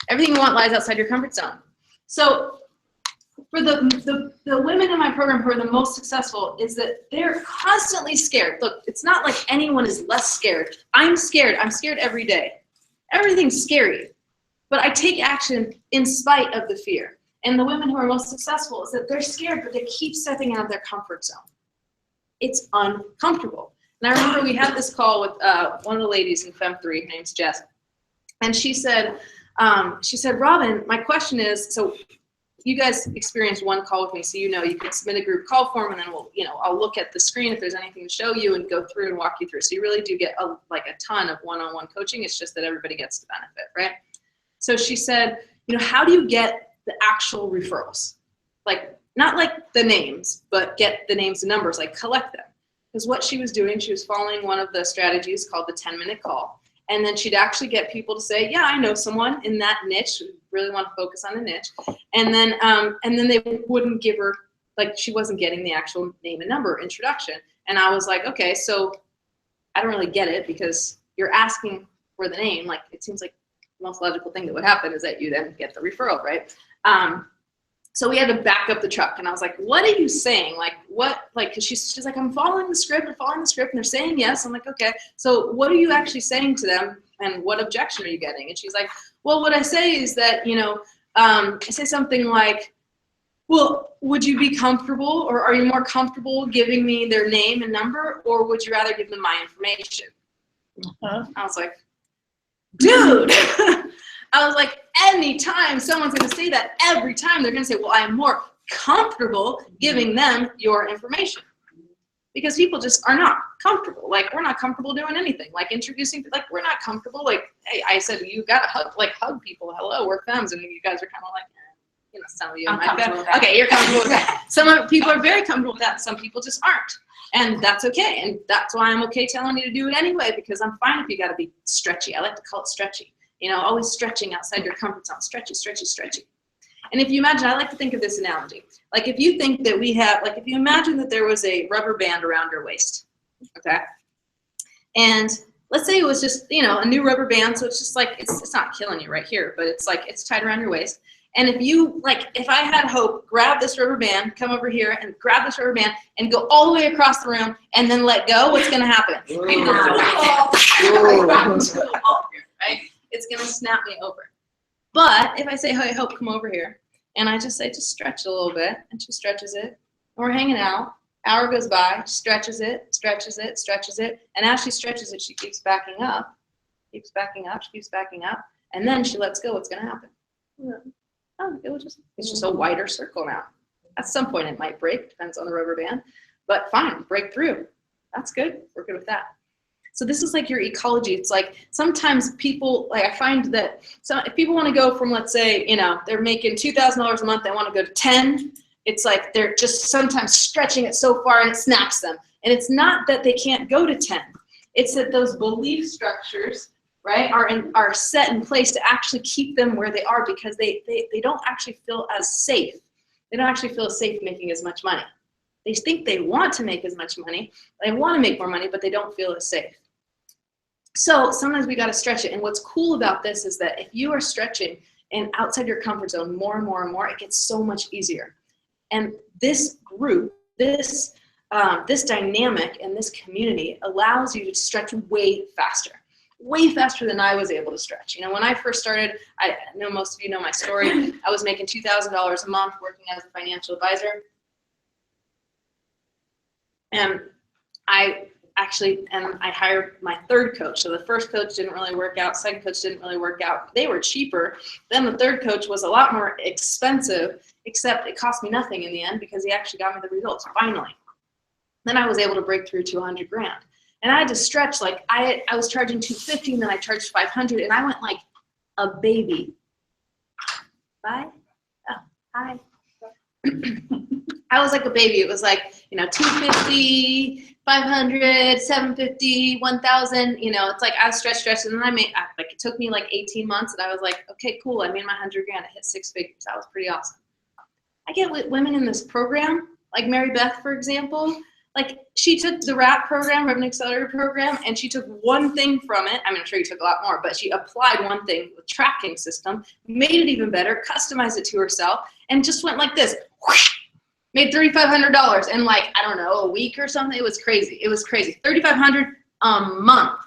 Everything you want lies outside your comfort zone. So for the women in my program who are the most successful is that they're constantly scared. Look, it's not like anyone is less scared. I'm scared. I'm scared every day. Everything's scary. But I take action in spite of the fear. And the women who are most successful is that they're scared, but they keep stepping out of their comfort zone. It's uncomfortable. And I remember we had this call with one of the ladies in FEMM 3, her name's Jess. And she said, Robin, my question is, so you guys experienced one call with me, so you know you can submit a group call form, and then I'll look at the screen if there's anything to show you and go through and walk you through. So you really do get a ton of one-on-one coaching. It's just that everybody gets the benefit, right? So she said, how do you get the actual referrals? Like, not like the names, but get the names and numbers, like collect them. Because what she was doing, she was following one of the strategies called the 10-minute call. And then she'd actually get people to say, yeah, I know someone in that niche, really want to focus on the niche. And then they wouldn't give her, like, she wasn't getting the actual name and number introduction. And I was like, okay, so I don't really get it, because you're asking for the name. Like, it seems like most logical thing that would happen is that you then get the referral, right? So we had to back up the truck, and I was like, what are you saying? Like, what, like, cause she's like, I'm following the script, and they're saying yes. I'm like, okay, so what are you actually saying to them, and what objection are you getting? And she's like, well, what I say is that, you know, I say something like, well, would you be comfortable, or are you more comfortable giving me their name and number, or would you rather give them my information? I was like, dude. I was like, anytime someone's going to say that, every time they're going to say, well, I'm more comfortable giving them your information. Because people just are not comfortable. Like, we're not comfortable doing anything. Like, introducing, like, we're not comfortable. Like, hey, I said, you got to hug people. Hello, we're femmes. And you guys are kind of like, you know, some of you. I'm comfortable with that. Okay, you're comfortable with that. Some people are very comfortable with that. Some people just aren't. And that's okay. And that's why I'm okay telling you to do it anyway, because I'm fine if you got to be stretchy. I like to call it stretchy. You know, always stretching outside your comfort zone. Stretchy, stretchy, stretchy. And if you imagine, I like to think of this analogy. Like, if you think that we have, like, if you imagine that there was a rubber band around your waist, okay? And let's say it was just, you know, a new rubber band, so it's just like, it's not killing you right here, but it's like, it's tied around your waist. And if you, like, if I had Hope grab this rubber band, come over here and grab this rubber band and go all the way across the room and then let go, what's going to happen? Right? It's going to snap me over. But if I say, hey, Hope, come over here, and I just say, just stretch a little bit, and she stretches it, and we're hanging out, hour goes by, stretches it, stretches it, stretches it, and as she stretches it, she keeps backing up, she keeps backing up, and then she lets go, what's going to happen? Oh, it's just a wider circle now. At some point it might break, depends on the rubber band, but fine, break through. That's good, we're good with that. So this is like your ecology. It's like sometimes people, like I find that if people want to go from, let's say, you know, they're making $2,000 a month, they want to go to 10, it's like they're just sometimes stretching it so far and it snaps them. And it's not that they can't go to 10. It's that those belief structures, right, are set in place to actually keep them where they are, because they don't actually feel as safe. They don't actually feel safe making as much money. They think they want to make as much money, they want to make more money, but they don't feel as safe. So sometimes we got to stretch it. And what's cool about this is that if you are stretching and outside your comfort zone more and more and more, it gets so much easier. And this group, this dynamic and this community allows you to stretch way faster than I was able to stretch. You know, when I first started, I know most of you know my story. I was making $2,000 a month working as a financial advisor. And I hired my third coach. So the first coach didn't really work out. Second coach didn't really work out. They were cheaper. Then the third coach was a lot more expensive, except it cost me nothing in the end because he actually got me the results finally. Then I was able to break through to $100 grand. And I had to stretch, like I was charging $250 and then I charged $500 and I went like a baby. Bye. Oh, hi. I was like a baby. It was like, you know, $250, $500, $750, $1,000. You know, it's like I stretched, and then it took me like 18 months, and I was like, okay, cool. I made my $100 grand. I hit 6 figures. That was pretty awesome. I get with women in this program, like Mary Beth, for example. Like she took the RAP program, Revenue Accelerator program, and she took one thing from it. I mean, I'm sure you took a lot more, but she applied one thing, the tracking system, made it even better, customized it to herself, and just went like this. Whoosh, made $3,500 in like, I don't know, a week or something. It was crazy. It was crazy. $3,500 a month.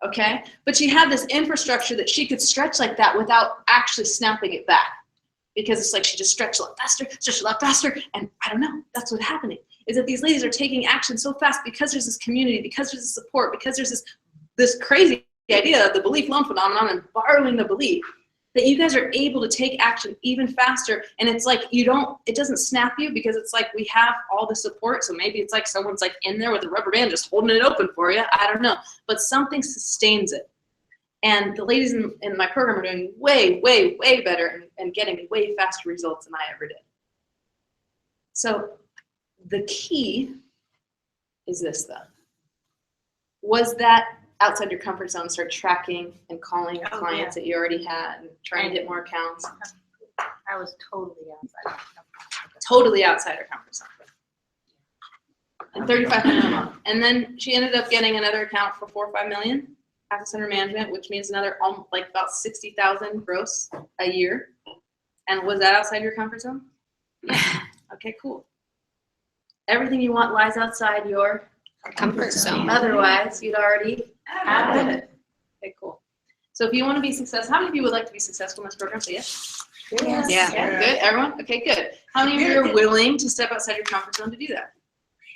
Okay? But she had this infrastructure that she could stretch like that without actually snapping it back. Because it's like she just stretched a lot faster, and I don't know, that's what's happening. Is that these ladies are taking action so fast because there's this community, because there's this support, because there's this crazy idea of the belief loan phenomenon and borrowing the belief, that you guys are able to take action even faster. And it's like it doesn't snap you because it's like we have all the support. So maybe it's like someone's like in there with a rubber band just holding it open for you. I don't know. But something sustains it. And the ladies in my program are doing way, way, way better and getting way faster results than I ever did. So the key is this, though. Was that outside your comfort zone, start tracking and calling clients that you already had and trying to get more accounts? I was totally outside my comfort zone. Totally outside her comfort zone. And $3,500 a month. And then she ended up getting another account for $4 or $5 million assets under management, which means another like about 60,000 gross a year. And was that outside your comfort zone? Okay, cool. Everything you want lies outside your Comfort zone. Otherwise, you'd already have it. Okay, cool. So if you want to be successful, how many of you would like to be successful in this program? Say yes. Yes. Yeah. Good. Everyone? Okay, good. How many of you are willing to step outside your comfort zone to do that?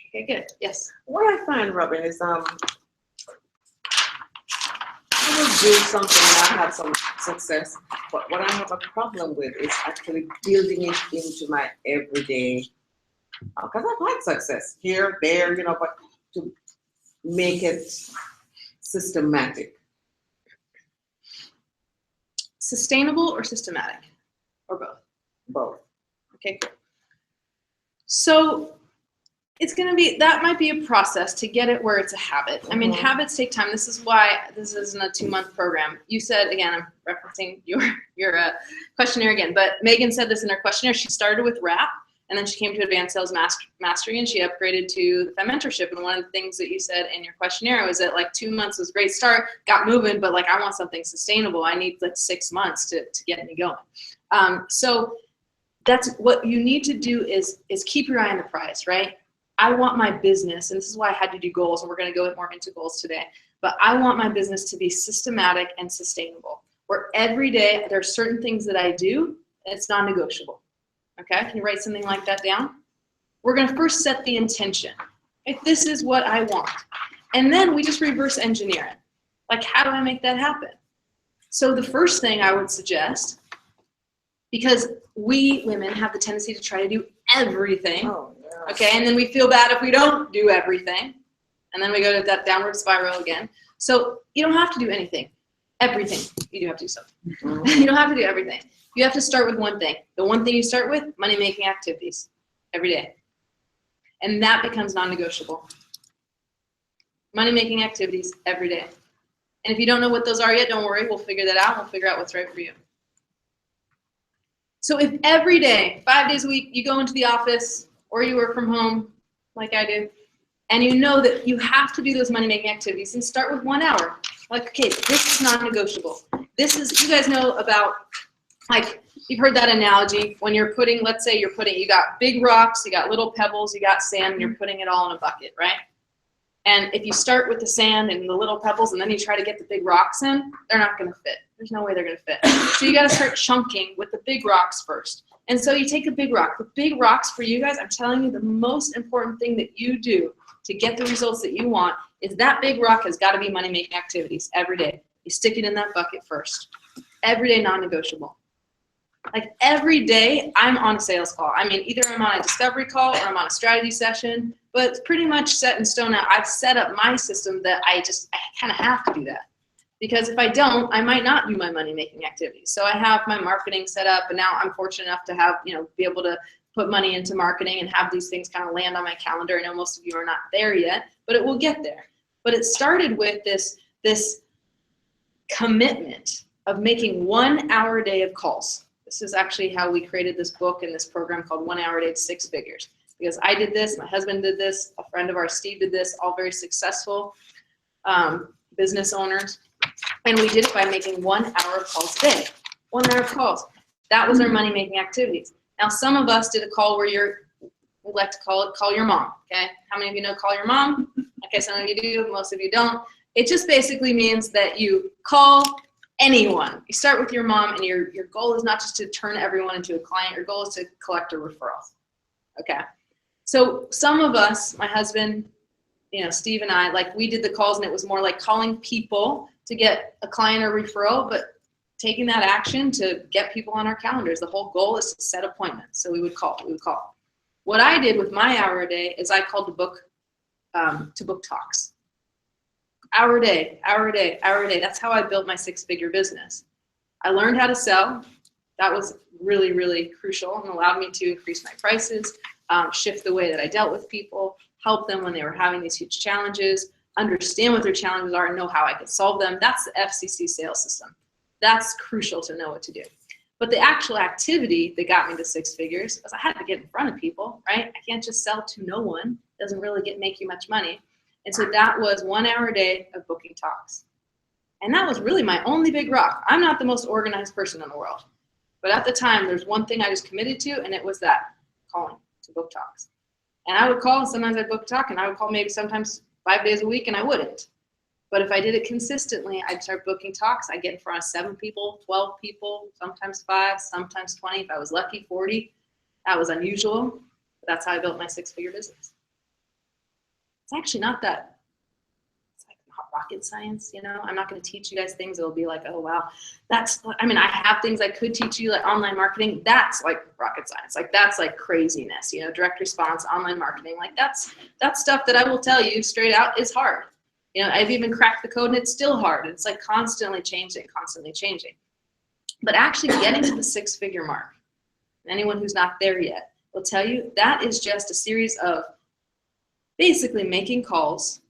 Okay, good. Yes. What I find, Robin, is I will do something and I have some success, but what I have a problem with is actually building it into my everyday. Because I've had success here, there, you know, but to make it systematic. Sustainable or systematic? Or both? Both. Okay, cool. So it's going to be, that might be a process to get it where it's a habit. I mean, habits take time. This is why this isn't a 2-month program. You said, again, I'm referencing your questionnaire again, but Megan said this in her questionnaire. She started with RAP, and then she came to Advanced Sales Mastery, and she upgraded to the FEMM mentorship. And one of the things that you said in your questionnaire was that like 2 months was a great start, got moving, but like I want something sustainable. I need like 6 months to get me going. So that's what you need to do is keep your eye on the prize, right? I want my business, and this is why I had to do goals, and we're going to go more into goals today, but I want my business to be systematic and sustainable, where every day there are certain things that I do, and it's non-negotiable. Okay, can you write something like that down? We're going to first set the intention. If this is what I want, and then we just reverse engineer it. Like, how do I make that happen? So the first thing I would suggest, because we women have the tendency to try to do everything, okay, and then we feel bad if we don't do everything, and then we go to that downward spiral again. So you don't have to do anything. Everything. You do have to do something. You don't have to do everything. You have to start with one thing. The one thing you start with, money-making activities every day. And that becomes non-negotiable. Money-making activities every day. And if you don't know what those are yet, don't worry. We'll figure that out. We'll figure out what's right for you. So if every day, 5 days a week, you go into the office or you work from home like I do, and you know that you have to do those money-making activities, and start with 1 hour. Like, okay, this is non-negotiable. This is, you guys know about, like, you've heard that analogy when you're putting, let's say you're putting, you got big rocks, you got little pebbles, you got sand, and you're putting it all in a bucket, right? And if you start with the sand and the little pebbles and then you try to get the big rocks in, they're not going to fit. There's no way they're going to fit. So you got to start chunking with the big rocks first. And so you take a big rock. The big rocks for you guys, I'm telling you, the most important thing that you do to get the results that you want is that big rock has got to be money-making activities every day. You stick it in that bucket first. Every day, non-negotiable. Like every day, I'm on a sales call. I mean, either I'm on a discovery call or I'm on a strategy session, but it's pretty much set in stone now. I've set up my system that I kind of have to do that. Because if I don't, I might not do my money-making activities. So I have my marketing set up, and now I'm fortunate enough to have, be able to put money into marketing and have these things kind of land on my calendar. I know most of you are not there yet, but it will get there. But it started with this commitment of making 1 hour a day of calls. This is actually how we created this book and this program called 1 Hour a Day to 6 Figures. Because I did this, my husband did this, a friend of ours, Steve, did this, all very successful business owners. And we did it by making 1 hour of calls a day. 1 hour of calls. That was our money-making activities. Now, some of us did a call where we like to call your mom, okay? How many of you know call your mom? Okay, some of you do, most of you don't. It just basically means that you call anyone. You start with your mom, and your goal is not just to turn everyone into a client. Your goal is to collect a referral, okay? So some of us, my husband, Steve and I, like we did the calls, and it was more like calling people to get a client or referral, but taking that action to get people on our calendars. The whole goal is to set appointments. So we would call. What I did with my hour a day is I called to book talks. Hour a day, hour a day, hour a day. That's how I built my 6-figure business. I learned how to sell. That was really, really crucial and allowed me to increase my prices, shift the way that I dealt with people, help them when they were having these huge challenges, understand what their challenges are and know how I could solve them. That's the FCC sales system. That's crucial to know what to do. But the actual activity that got me to 6 figures was I had to get in front of people, right? I can't just sell to no one. It doesn't really make you much money. And so that was 1 hour a day of booking talks. And that was really my only big rock. I'm not the most organized person in the world. But at the time, there's one thing I just committed to, and it was that, calling to book talks. And I would call, and sometimes I'd book a talk, and I would call maybe sometimes 5 days a week, and I wouldn't. But if I did it consistently, I'd start booking talks. I'd get in front of 7 people, 12 people, sometimes 5, sometimes 20. If I was lucky, 40. That was unusual. But that's how I built my 6-figure business. It's actually not that, it's like not rocket science, you know? I'm not going to teach you guys things that'll be like, oh, wow. That's, I mean, I have things I could teach you, like online marketing. That's like rocket science. Like, that's like craziness, you know, direct response, online marketing. Like, that's stuff that I will tell you straight out is hard. You know, I've even cracked the code and it's still hard. It's like constantly changing, constantly changing. But actually getting to the 6-figure mark, anyone who's not there yet will tell you that is just a series of basically making calls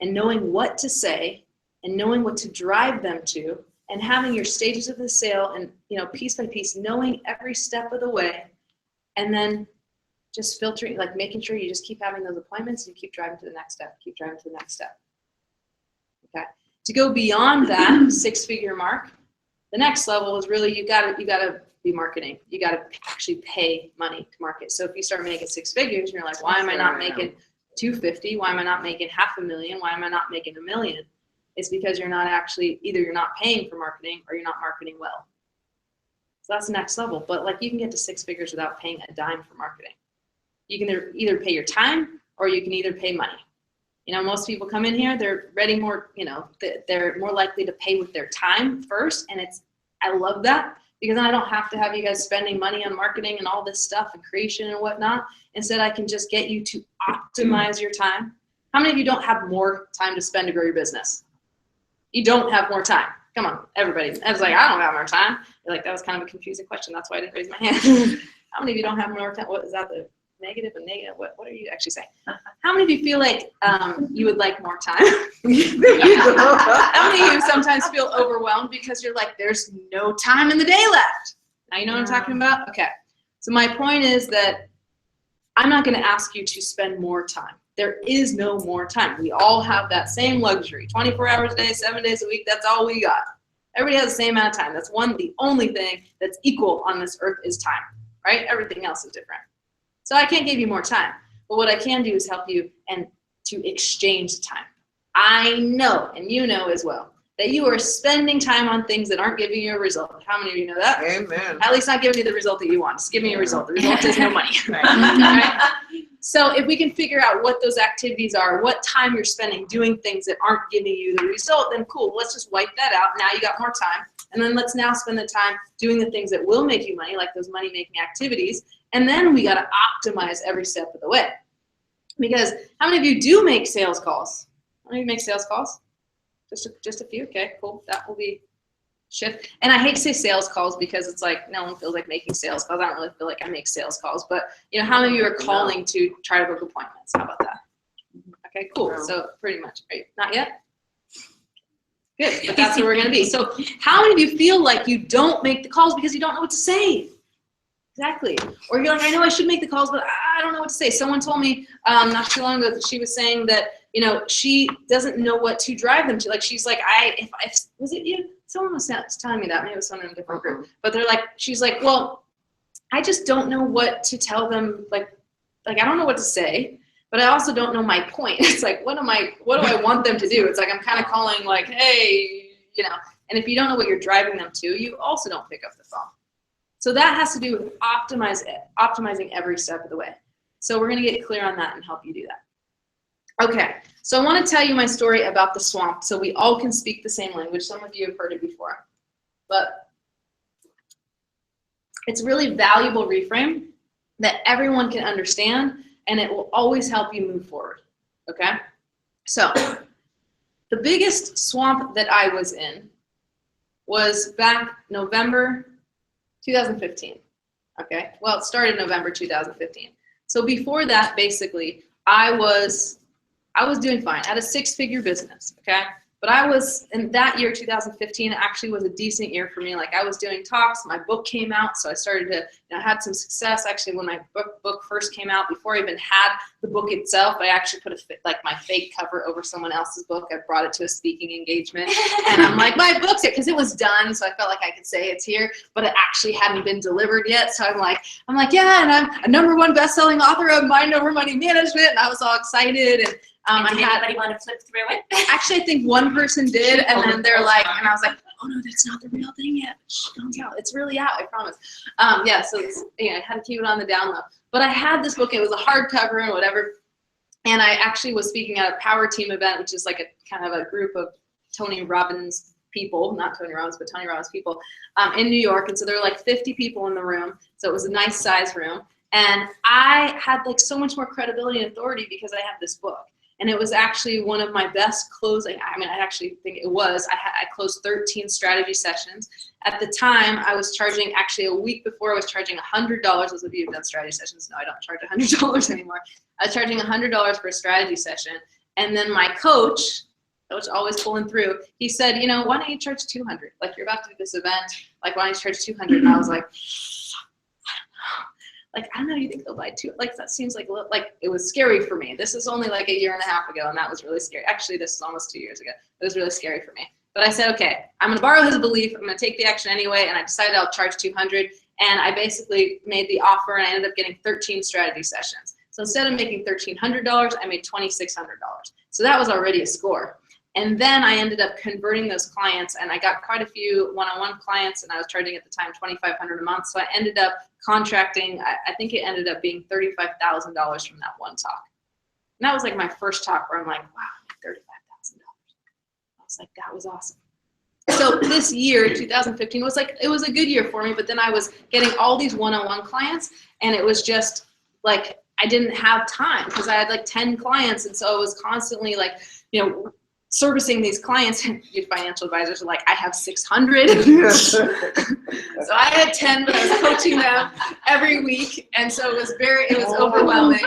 and knowing what to say and knowing what to drive them to and having your stages of the sale and, you know, piece by piece, knowing every step of the way, and then just filtering, like making sure you just keep having those appointments and you keep driving to the next step, keep driving to the next step. Okay. To go beyond that 6-figure mark, the next level is really you gotta be marketing. You gotta actually pay money to market. So if you start making 6 figures, you're like, why am I not making 250? Why am I not making $500,000? Why am I not making $1 million? It's because you're not actually, either you're not paying for marketing or you're not marketing well. So that's the next level. But like, you can get to 6 figures without paying a dime for marketing. You can either pay your time or you can either pay money. You know, most people come in here, they're ready more, you know, they're more likely to pay with their time first. And I love that, because then I don't have to have you guys spending money on marketing and all this stuff and creation and whatnot. Instead, I can just get you to optimize your time. How many of you don't have more time to spend to grow your business? You don't have more time. Come on, everybody. I was like, I don't have more time. You're like, that was kind of a confusing question. That's why I didn't raise my hand. How many of you don't have more time? What is that, the negative and negative? What are you actually saying? How many of you feel like you would like more time? How many of you sometimes feel overwhelmed because you're like, there's no time in the day left? Now you know what I'm talking about? Okay. So my point is that I'm not going to ask you to spend more time. There is no more time. We all have that same luxury. 24 hours a day, 7 days a week, that's all we got. Everybody has the same amount of time. That's the only thing that's equal on this earth is time, right? Everything else is different. So I can't give you more time. But what I can do is help you and to exchange time. I know, and you know as well, that you are spending time on things that aren't giving you a result. How many of you know that? Amen. At least not giving you the result that you want. Just give me a result. The result is no money. Right? So if we can figure out what those activities are, what time you're spending doing things that aren't giving you the result, then cool, let's just wipe that out. Now you got more time. And then let's now spend the time doing the things that will make you money, like those money-making activities. And then we got to optimize every step of the way. Because how many of you do make sales calls? How many of you make sales calls? Just a few? Okay, cool. That will be shift. And I hate to say sales calls because it's like no one feels like making sales calls. I don't really feel like I make sales calls. But you know, how many of you are calling to try to book appointments? How about that? Okay, cool. So pretty much, right? Not yet? Good, but that's where we're going to be. So how many of you feel like you don't make the calls because you don't know what to say? Exactly. Or you're like, I know I should make the calls, but I don't know what to say. Someone told me not too long ago that she was saying that, you know, she doesn't know what to drive them to. Like, she's like, was it you? Someone was telling me that. Maybe it was someone in a different group. But they're like, she's like, well, I just don't know what to tell them. Like I don't know what to say, but I also don't know my point. It's like, what do I want them to do? It's like, I'm kind of calling like, hey, you know, and if you don't know what you're driving them to, you also don't pick up the phone. So that has to do with optimizing every step of the way. So we're going to get clear on that and help you do that. Okay, so I want to tell you my story about the swamp so we all can speak the same language. Some of you have heard it before. But it's a really valuable reframe that everyone can understand, and it will always help you move forward. Okay? So the biggest swamp that I was in was back November 2015. Okay, well, it started November 2015. So before that, basically, I was doing fine. I had a 6-figure business. Okay, But I was, in that year, 2015, actually was a decent year for me. Like I was doing talks, my book came out, so I started to, had some success. Actually, when my book first came out, before I even had the book itself, I actually put my fake cover over someone else's book. I brought it to a speaking engagement, and I'm like, my book's here, because it was done, so I felt like I could say it's here, but it actually hadn't been delivered yet. So I'm like, yeah, and I'm a #1 best-selling author of Mind Over Money Management, and I was all excited, and did anybody want to flip through it? actually, I think one person did, and then they're like, and I was like, oh no, that's not the real thing yet. Shh, don't tell. It's really out, I promise. Yeah, so I had to keep it on the down low. But I had this book, it was a hardcover and whatever, and I actually was speaking at a Power Team event, which is like a kind of a group of Tony Robbins people, not Tony Robbins, but Tony Robbins people, in New York, and so there were like 50 people in the room, so it was a nice size room, and I had like so much more credibility and authority because I had this book. And it was actually one of my best closing. I mean, I actually think it was. I closed 13 strategy sessions. At the time, I was charging, actually a week before, I was charging $100. Those of you who've done strategy sessions, no, I don't charge $100 anymore. I was charging $100 for a strategy session. And then my coach, always pulling through, he said, why don't you charge $200? Like, you're about to do this event. Like, why don't you charge $200? And I was like, I don't know, you think they'll buy two? Like, that seems like it was scary for me. This is only like a year and a half ago, and that was really scary. Actually, this is almost 2 years ago. It was really scary for me. But I said, okay, I'm going to borrow his belief. I'm going to take the action anyway, and I decided I'll charge $200. And I basically made the offer, and I ended up getting 13 strategy sessions. So instead of making $1,300, I made $2,600. So that was already a score. And then I ended up converting those clients, and I got quite a few one-on-one clients, and I was charging at the time $2,500 a month. So I ended up contracting, I think it ended up being $35,000 from that one talk. And that was like my first talk where I'm like, wow, $35,000. I was like, that was awesome. So this year, 2015, was like, it was a good year for me, but then I was getting all these one-on-one clients, and it was just like, I didn't have time because I had like 10 clients, and so it was constantly like, servicing these clients. Your financial advisors are like, I have 600. So I had 10, but I was coaching them every week, and so it was overwhelming.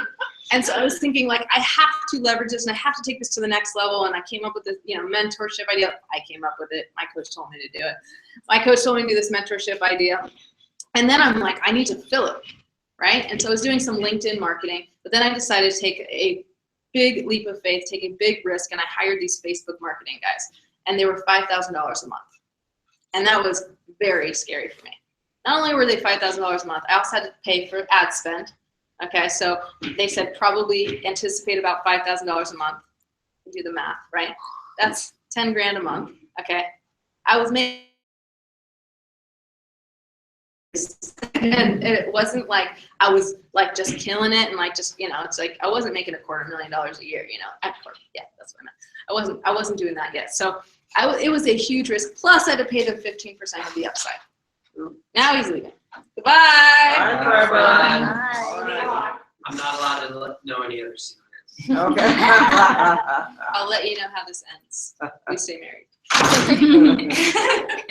And so I was thinking, like, I have to leverage this, and I have to take this to the next level. And I came up with this, mentorship idea. I came up with it. My coach told me to do it. My coach told me to do this mentorship idea, and then I'm like, I need to fill it, right? And so I was doing some LinkedIn marketing, but then I decided to take a big leap of faith, take a big risk, and I hired these Facebook marketing guys, and they were $5,000 a month. And that was very scary for me. Not only were they $5,000 a month, I also had to pay for ad spend. Okay, so they said probably anticipate about $5,000 a month. Do the math, right? That's 10 grand a month. Okay, I was making, and it wasn't like I was like just killing it and like just it's like I wasn't making $250,000 a year. Yeah, that's what I meant. I wasn't doing that yet. So it was a huge risk. Plus, I had to pay them 15% of the upside. Now he's leaving. Goodbye. Bye, everyone. Bye. I'm not allowed to know any other secrets. Okay. I'll let you know how this ends. We stay married.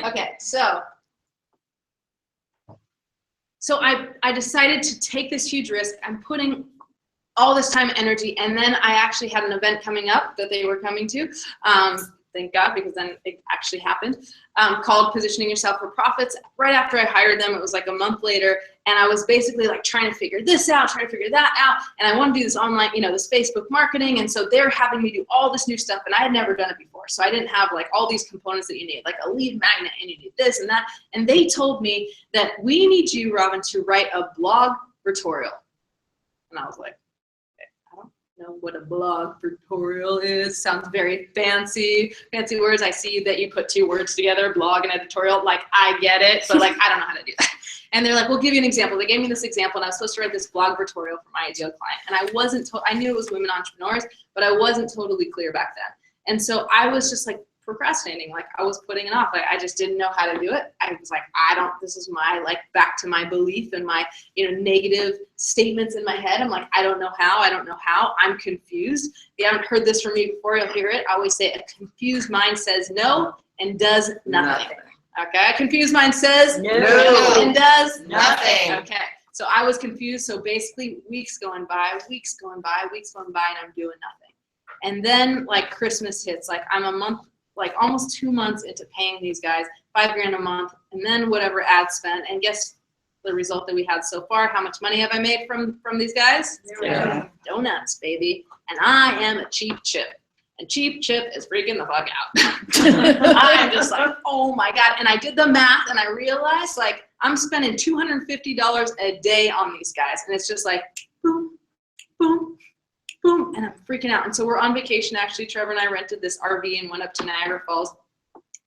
Okay, so I decided to take this huge risk. I'm putting all this time and energy, and then I actually had an event coming up that they were coming to. Thank God, because then it actually happened, called Positioning Yourself for Profits. Right after I hired them, it was like a month later, and I was basically like trying to figure this out, trying to figure that out, and I want to do this online, this Facebook marketing, and so they're having me do all this new stuff, and I had never done it before, so I didn't have like all these components that you need, like a lead magnet, and you need this and that, and they told me that we need you, Robin, to write a blog tutorial, and I was like, know what a blog tutorial is. Sounds very fancy words. I see that you put 2 words together, blog and editorial. Like, I get it, but like, I don't know how to do that. And they're like, we'll give you an example. They gave me this example, and I was supposed to write this blog tutorial for my ideal client. And I wasn't, I knew it was women entrepreneurs, but I wasn't totally clear back then. And so I was just like procrastinating, like I was putting it off. Like, I just didn't know how to do it. I was like, this is my, like, back to my belief and my, negative statements in my head. I'm like, I don't know how, I'm confused. If you haven't heard this from me before, you'll hear it. I always say a confused mind says no and does nothing. Okay, a confused mind says no and does nothing. Okay, so I was confused. So basically weeks going by, and I'm doing nothing. And then like Christmas hits, like I'm a month like almost 2 months into paying these guys $5,000 a month, and then whatever ad spend. And guess the result that we had so far? How much money have I made from these guys? Yeah. Donuts, baby. And I am a cheap chip. And cheap chip is freaking the fuck out. I'm just like, oh my God. And I did the math and I realized like I'm spending $250 a day on these guys. And it's just like boom, boom, boom. And I'm freaking out. And so we're on vacation. Actually, Trevor and I rented this RV and went up to Niagara Falls.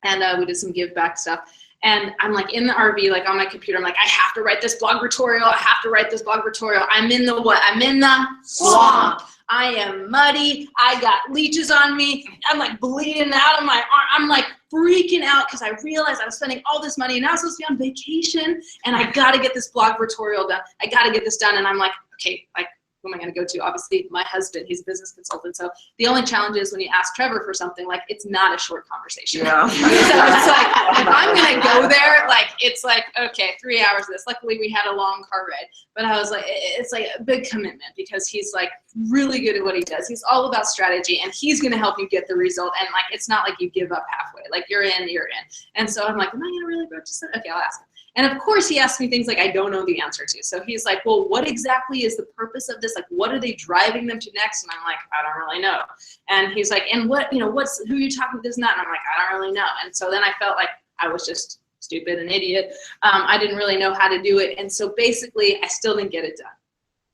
And we did some give back stuff. And I'm like in the RV, like on my computer, I'm like, I have to write this blog tutorial. I have to write this blog tutorial. I'm in the what? I'm in the swamp. I am muddy. I got leeches on me. I'm like bleeding out of my arm. I'm like freaking out because I realized I was spending all this money and I was supposed to be on vacation and I got to get this blog tutorial done. I got to get this done. And I'm like, okay, like, who am I going to go to? Obviously, my husband. He's a business consultant. So the only challenge is when you ask Trevor for something, like it's not a short conversation. Yeah. So it's like, if I'm going to go there, like, it's like, okay, 3 hours of this. Luckily, we had a long car ride. But I was like, it's like a big commitment because he's like really good at what he does. He's all about strategy and he's going to help you get the result. And like, it's not like you give up halfway. Like you're in, you're in. And so I'm like, am I going to really go to that? Okay, I'll ask him. And of course he asks me things like I don't know the answer to. So he's like, well, what exactly is the purpose of this? Like, what are they driving them to next? And I'm like, I don't really know. And he's like, and what, who are you talking to this and that? And I'm like, I don't really know. And so then I felt like I was just stupid and idiot. I didn't really know how to do it. And so basically I still didn't get it done.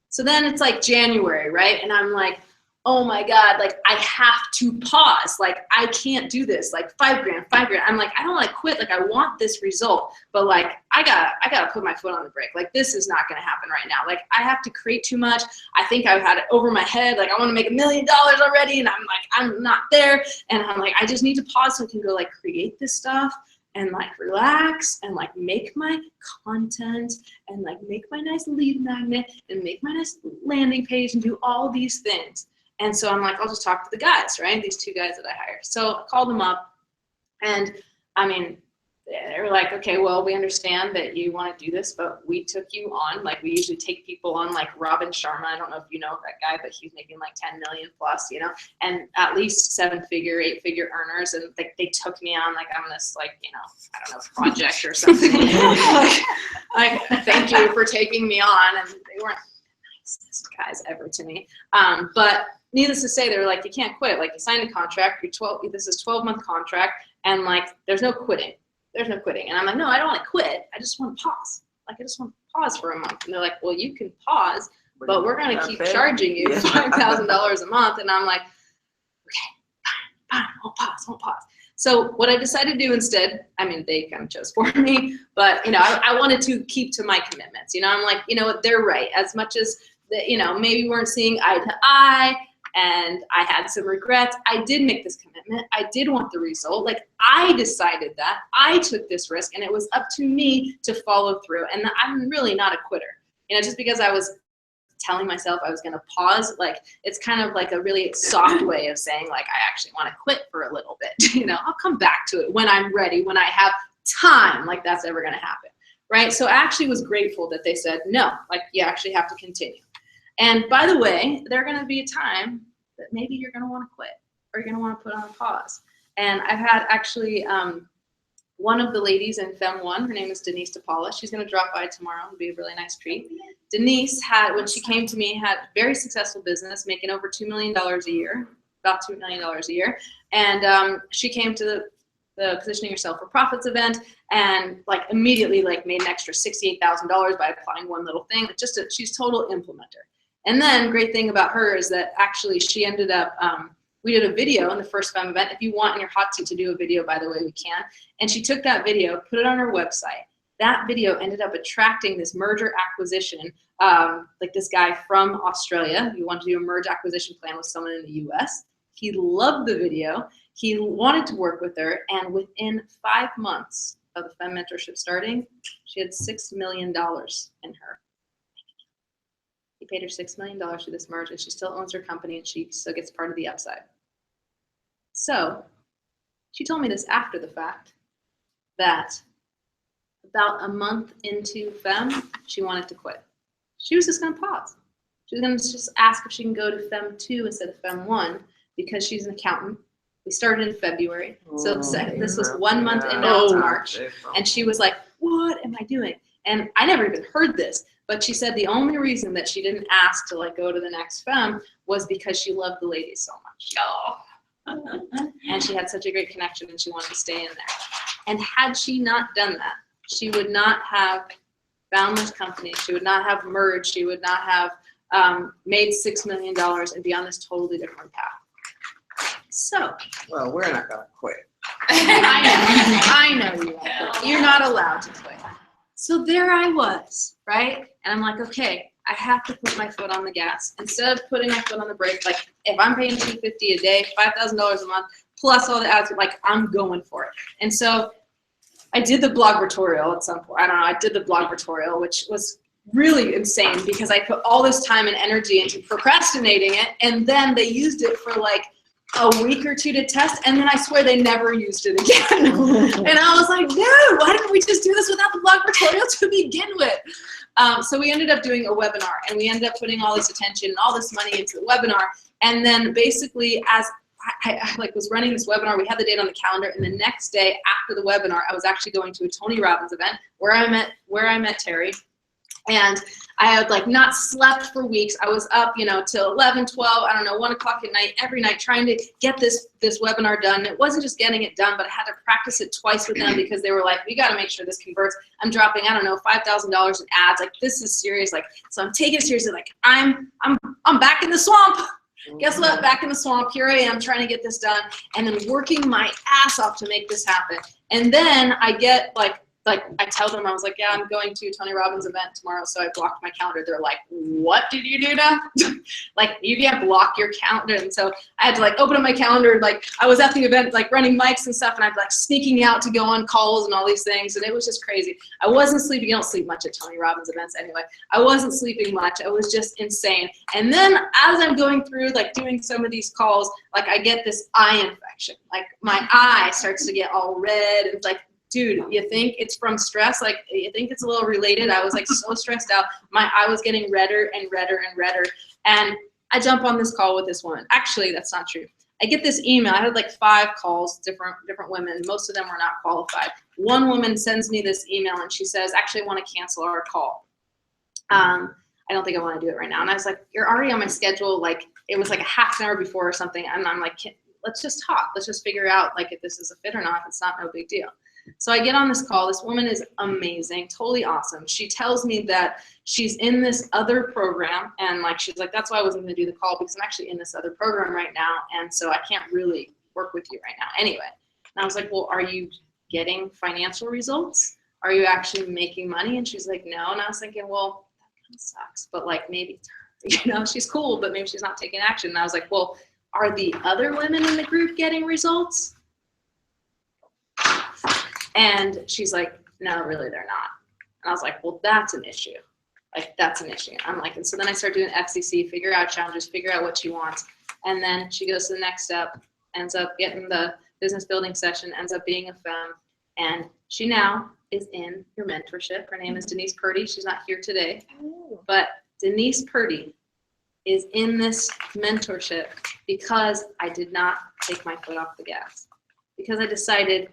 So then it's like January, right? And I'm like, oh my God, like I have to pause. Like I can't do this. Like $5,000. I'm like, I don't want to quit. Like I want this result, but like I gotta put my foot on the brake. Like this is not gonna happen right now. Like I have to create too much. I think I've had it over my head. Like I want to make $1 million already, and I'm like, I'm not there. And I'm like, I just need to pause so I can go like create this stuff and like relax and like make my content and like make my nice lead magnet and make my nice landing page and do all these things. And so I'm like, I'll just talk to the guys, right? These 2 guys that I hired. So I called them up and I mean, they were like, okay, well, we understand that you want to do this, but we took you on, like we usually take people on like Robin Sharma. I don't know if you know that guy, but he's making like 10 million plus, and at least 7-figure, 8-figure earners. And they took me on like I'm this like, I don't know, project or something. like, thank you for taking me on. And they weren't the nicest guys ever to me. But needless to say, they were like, you can't quit. Like you signed a contract, this is 12-month contract. And like, there's no quitting. There's no quitting. And I'm like, no, I don't want to quit. I just want to pause. Like, I just want to pause for a month. And they're like, well, you can pause, but we're going to keep charging you $5,000 a month. And I'm like, okay, fine, I'll pause. So what I decided to do instead, I mean, they kind of chose for me, but, I wanted to keep to my commitments. I'm like, you know what, they're right. As much as, maybe we weren't seeing eye to eye, and I had some regrets. I did make this commitment. I did want the result. Like I decided that. I took this risk and it was up to me to follow through. And I'm really not a quitter. Just because I was telling myself I was going to pause, like it's kind of like a really soft way of saying like I actually want to quit for a little bit. I'll come back to it when I'm ready, when I have time, like that's ever going to happen. Right? So I actually was grateful that they said, no, like you actually have to continue. And by the way, there's going to be a time that maybe you're going to want to quit or you're going to want to put on a pause. And I've had actually one of the ladies in FEMM1, her name is Denise DePaula. She's going to drop by tomorrow. It'll be a really nice treat. Denise had, when she came to me, had very successful business, making over $2 million a year, about $2 million a year. And she came to the Positioning Yourself for Profits event and like immediately like made an extra $68,000 by applying one little thing. She's total implementer. And then great thing about her is that actually she ended up, we did a video in the first FEMM event. If you want in your hot seat to do a video, by the way, we can. And she took that video, put it on her website. That video ended up attracting this merger acquisition, like this guy from Australia who wanted to do a merge acquisition plan with someone in the US. He loved the video. He wanted to work with her. And within 5 months of the FEMM mentorship starting, she had $6 million in her. He paid her $6 million for this merge, and she still owns her company, and she still gets part of the upside. So she told me this after the fact, that about a month into FEMM, she wanted to quit. She was just going to pause. She was going to just ask if she can go to FEMM 2 instead of FEMM 1 because she's an accountant We started in February. So this was Oh, 1 month in yeah. now to Oh. March. And she was like, what am I doing? And I never even heard this, but she said the only reason that she didn't ask to like go to the next FEMM was because she loved the ladies so much. And she had such a great connection and she wanted to stay in there. And had she not done that, she would not have Boundless Company. She would not have merged. She would not have made $6 million and be on this totally different path. So Well, we're not gonna quit. I know you won't. You're not allowed to quit. So there I was, right? And I'm like, okay, I have to put my foot on the gas. Instead of putting my foot on the brake, like if I'm paying $250 a day, $5,000 a month, plus all the ads, like I'm going for it. And so I did the blog tutorial at some point. I don't know, I did the blog tutorial, which was really insane because I put all this time and energy into procrastinating it, and then they used it for like a week or two to test, and then I swear they never used it again. And I was like, dude, why didn't we just do this without the blog tutorial to begin with? So we ended up doing a webinar, and we ended up putting all this attention and all this money into the webinar. And then basically, as I like was running this webinar, we had the date on the calendar, and the next day after the webinar, I was actually going to a Tony Robbins event where I met Terry. And I had like not slept for weeks. I was up, you know, till 11, 12, I don't know, 1 o'clock at night, every night trying to get this webinar done. It wasn't just getting it done, but I had to practice it twice with them because they were like, we got to make sure this converts. I'm dropping, I don't know, $5,000 in ads. Like, this is serious. Like, so I'm taking it seriously. Like, I'm back in the swamp. Guess what? Back in the swamp. Here I am trying to get this done and then working my ass off to make this happen. And then I get like I tell them, I was like, yeah, I'm going to a Tony Robbins event tomorrow, so I blocked my calendar. They're like, what did you do now? Like, you can't block your calendar. And so I had to like open up my calendar. Like, I was at the event, like running mics and stuff, and I'd like sneaking out to go on calls and all these things, and it was just crazy. I wasn't sleeping. You don't sleep much at Tony Robbins events anyway. I wasn't sleeping much. I was just insane. And then as I'm going through, like doing some of these calls, like I get this eye infection. Like my eye starts to get all red. It's like, dude, you think it's from stress? Like, you think it's a little related? I was like so stressed out. My eye was getting redder and redder and redder. And I jump on this call with this woman. Actually, that's not true. I get this email. I had like 5 calls, different women. Most of them were not qualified. One woman sends me this email and she says, actually, I want to cancel our call. I don't think I want to do it right now. And I was like, you're already on my schedule. Like, it was like a half an hour before or something. And I'm like, let's just talk. Let's just figure out like if this is a fit or not. If it's not, no big deal. So I get on this call. This woman is amazing, totally awesome. She tells me that she's in this other program, and like she's like, that's why I wasn't going to do the call because I'm actually in this other program right now, and so I can't really work with you right now anyway. And I was like, well, are you getting financial results? Are you actually making money? And she's like, no. And I was thinking, well, that kind of sucks, but like maybe it's her. You know, she's cool, but maybe she's not taking action. And I was like, well, are the other women in the group getting results? And she's like, no, really, they're not. And I was like, well, that's an issue. Like, that's an issue. I'm like, and so then I start doing FCC, figure out challenges, figure out what she wants. And then she goes to the next step, ends up getting the business building session, ends up being a FEMM. And she now is in your mentorship. Her name is Denise Purdy. She's not here today. But Denise Purdy is in this mentorship because I did not take my foot off the gas. Because I decided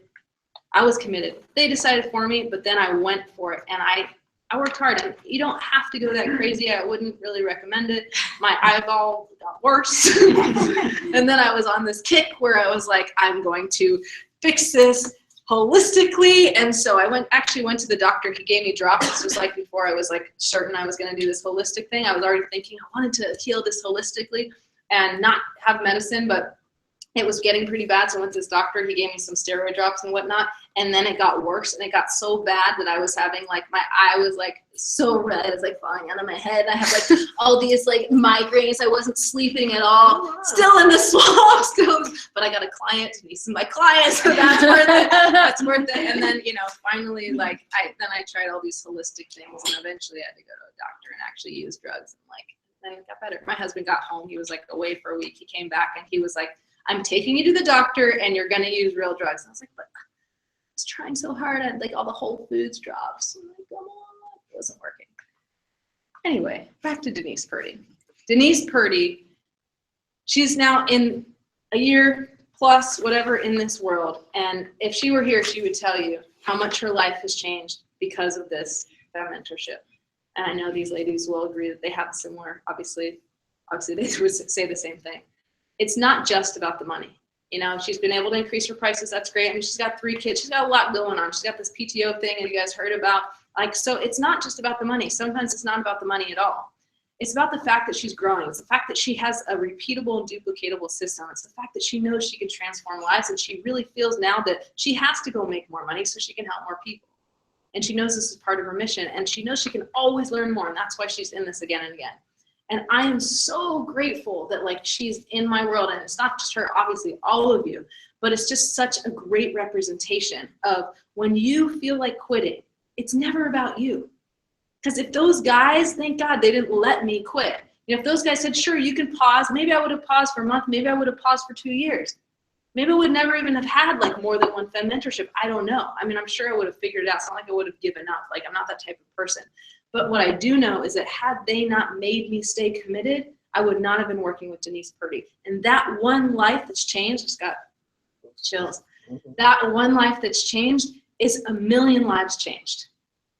I was committed. They decided for me, but then I went for it, and I worked hard. And you don't have to go that crazy. I wouldn't really recommend it. My eyeball got worse. And then I was on this kick where I was like, I'm going to fix this holistically. And so I actually went to the doctor. He gave me drops. This was like before I was like certain I was going to do this holistic thing. I was already thinking I wanted to heal this holistically and not have medicine, but it was getting pretty bad. So I went to this doctor. He gave me some steroid drops and whatnot. And then it got worse, and it got so bad that I was having like my eye was like so red. It was like falling out of my head. I have like all these like migraines. I wasn't sleeping at all. Oh, wow. Still in the swamp. Still, but I got a client. Denise is my client, so that's worth it. That's worth it. And then finally like I tried all these holistic things, and eventually I had to go to a doctor and actually use drugs. And like then it got better. My husband got home. He was like away for a week. He came back and he was like, I'm taking you to the doctor, and you're gonna use real drugs. And I was like, but I was trying so hard. I had like all the Whole Foods drops. I'm like, come on, it wasn't working. Anyway, back to Denise Purdy. Denise Purdy, she's now in a year, plus whatever in this world. And if she were here, she would tell you how much her life has changed because of this mentorship. And I know these ladies will agree that they have similar, obviously they would say the same thing. It's not just about the money. You know, she's been able to increase her prices. That's great. I mean, she's got 3 kids. She's got a lot going on. She's got this PTO thing that you guys heard about. Like, so it's not just about the money. Sometimes it's not about the money at all. It's about the fact that she's growing. It's the fact that she has a repeatable and duplicatable system. It's the fact that she knows she can transform lives, and she really feels now that she has to go make more money so she can help more people. And she knows this is part of her mission, and she knows she can always learn more, and that's why she's in this again and again. And I am so grateful that like she's in my world, and it's not just her, obviously all of you, but it's just such a great representation of when you feel like quitting, it's never about you. Because if those guys, thank God they didn't let me quit. You know, if those guys said, sure, you can pause, maybe I would have paused for a month, maybe I would have paused for 2 years. Maybe I would never even have had like more than one FEMM mentorship. I don't know. I mean, I'm sure I would have figured it out. It's not like I would have given up. Like, I'm not that type of person. But what I do know is that had they not made me stay committed, I would not have been working with Denise Purdy. And that one life that's changed, just got chills. That one life that's changed is a million lives changed.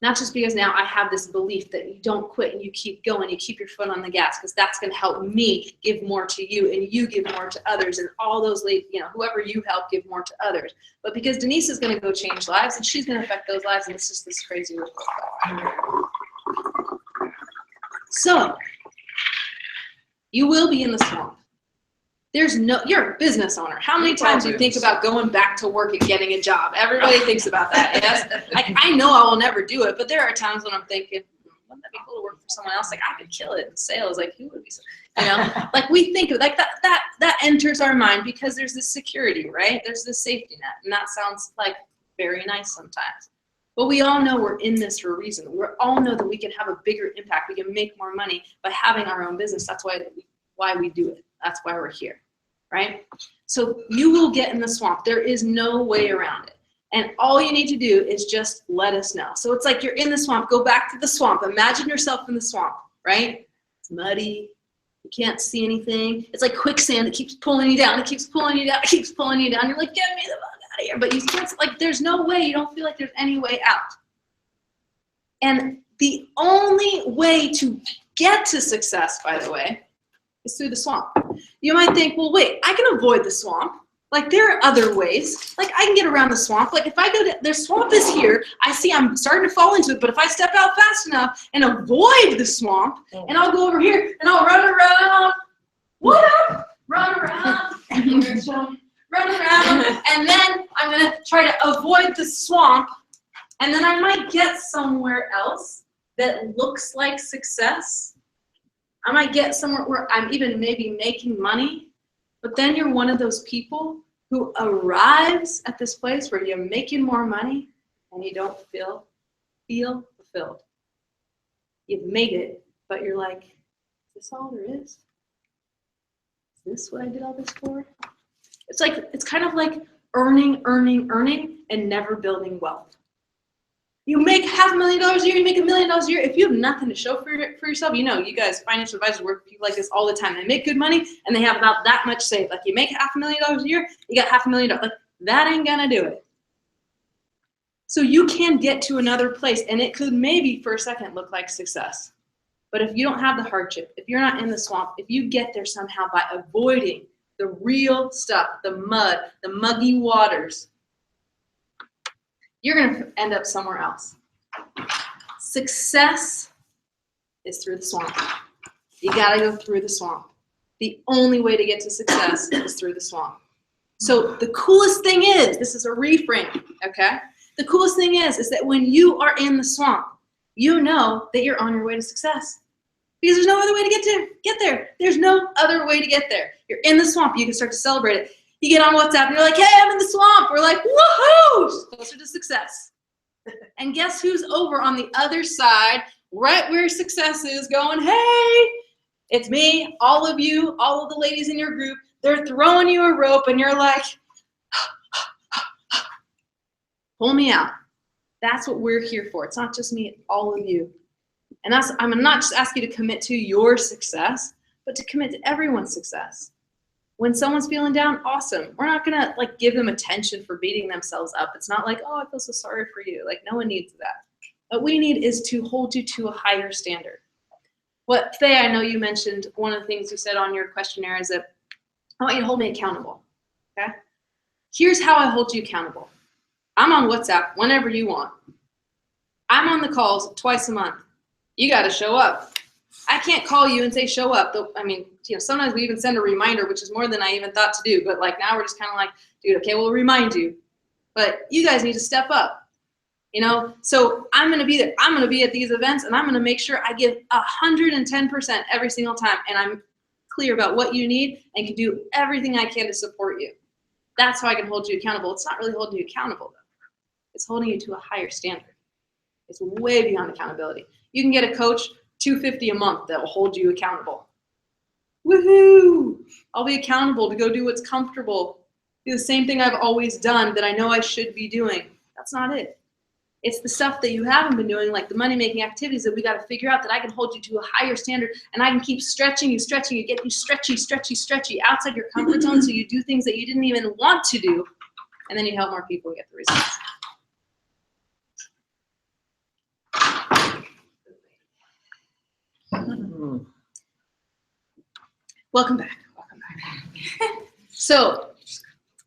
Not just because now I have this belief that you don't quit and you keep going, you keep your foot on the gas, because that's going to help me give more to you and you give more to others, and all those ladies, you know, whoever you help give more to others. But because Denise is going to go change lives and she's going to affect those lives, and it's just this crazy ripple effect. So you will be in the swamp. You're a business owner. How many times do you think about going back to work and getting a job? Everybody thinks about that, yes? Like, I know I will never do it, but there are times when I'm thinking, wouldn't that be cool to work for someone else? Like, I could kill it in sales. Like, who would be so, you know? Like, we think of, like, that enters our mind because there's this security, right? There's this safety net, and that sounds, like, very nice sometimes. But we all know we're in this for a reason. We all know that we can have a bigger impact. We can make more money by having our own business. That's why we do it. That's why we're here. Right? So you will get in the swamp. There is no way around it. And all you need to do is just let us know. So it's like you're in the swamp. Go back to the swamp. Imagine yourself in the swamp, right? It's muddy. You can't see anything. It's like quicksand that keeps pulling you down. It keeps pulling you down. It keeps pulling you down. You're like, get me the fuck out of here. But you can't, like, there's no way. You don't feel like there's any way out. And the only way to get to success, by the way, is through the swamp. You might think, well, wait, I can avoid the swamp. Like, there are other ways. Like, I can get around the swamp. Like, if I go to, the swamp is here, I see I'm starting to fall into it, but if I step out fast enough and avoid the swamp, and I'll go over here, and I'll run around, what up? Run around, run around, and then I'm gonna try to avoid the swamp, and then I might get somewhere else that looks like success. I might get somewhere where I'm even maybe making money, but then you're one of those people who arrives at this place where you're making more money and you don't feel fulfilled. You've made it, but you're like, is this all there is? Is this what I did all this for? It's like, it's kind of like earning, and never building wealth. You make $500,000 a year, you make $1 million a year. If you have nothing to show for yourself, you know, you guys, financial advisors work with people like this all the time. They make good money and they have about that much saved. Like, you make $500,000 a year, you got $500,000. Like, that ain't gonna do it. So you can get to another place, and it could maybe for a second look like success. But if you don't have the hardship, if you're not in the swamp, if you get there somehow by avoiding the real stuff, the mud, the muggy waters, you're going to end up somewhere else. Success is through the swamp. You got to go through the swamp. The only way to get to success is through the swamp. So the coolest thing is, this is a reframe, okay? The coolest thing is that when you are in the swamp, you know that you're on your way to success. Because there's no other way to get there. There's no other way to get there. You're in the swamp. You can start to celebrate it. You get on WhatsApp and you're like, hey, I'm in the swamp. We're like, woohoo, closer to success. And guess who's over on the other side, right where success is, going, hey, it's me, all of you, all of the ladies in your group. They're throwing you a rope and you're like, pull me out. That's what we're here for. It's not just me, it's all of you. And I'm not just asking you to commit to your success, but to commit to everyone's success. When someone's feeling down, awesome. We're not gonna like give them attention for beating themselves up. It's not like, oh, I feel so sorry for you. Like no one needs that. What we need is to hold you to a higher standard. What, Faye, I know you mentioned one of the things you said on your questionnaire is that I want you to hold me accountable, okay? Here's how I hold you accountable. I'm on WhatsApp whenever you want. I'm on the calls twice a month. You gotta show up. I can't call you and say show up. I mean, sometimes we even send a reminder, which is more than I even thought to do, but like now we're just kind of like, dude, okay, we'll remind you. But you guys need to step up. So I'm going to be there. I'm going to be at these events and I'm going to make sure I give 110% every single time. And I'm clear about what you need and can do everything I can to support you. That's how I can hold you accountable. It's not really holding you accountable though. It's holding you to a higher standard. It's way beyond accountability. You can get a coach $250 a month that will hold you accountable. Woohoo! I'll be accountable to go do what's comfortable. Do the same thing I've always done that I know I should be doing. That's not it. It's the stuff that you haven't been doing, like the money-making activities that we got to figure out that I can hold you to a higher standard and I can keep stretching you, get you stretchy outside your comfort zone so you do things that you didn't even want to do, and then you help more people get the results. Welcome back. So,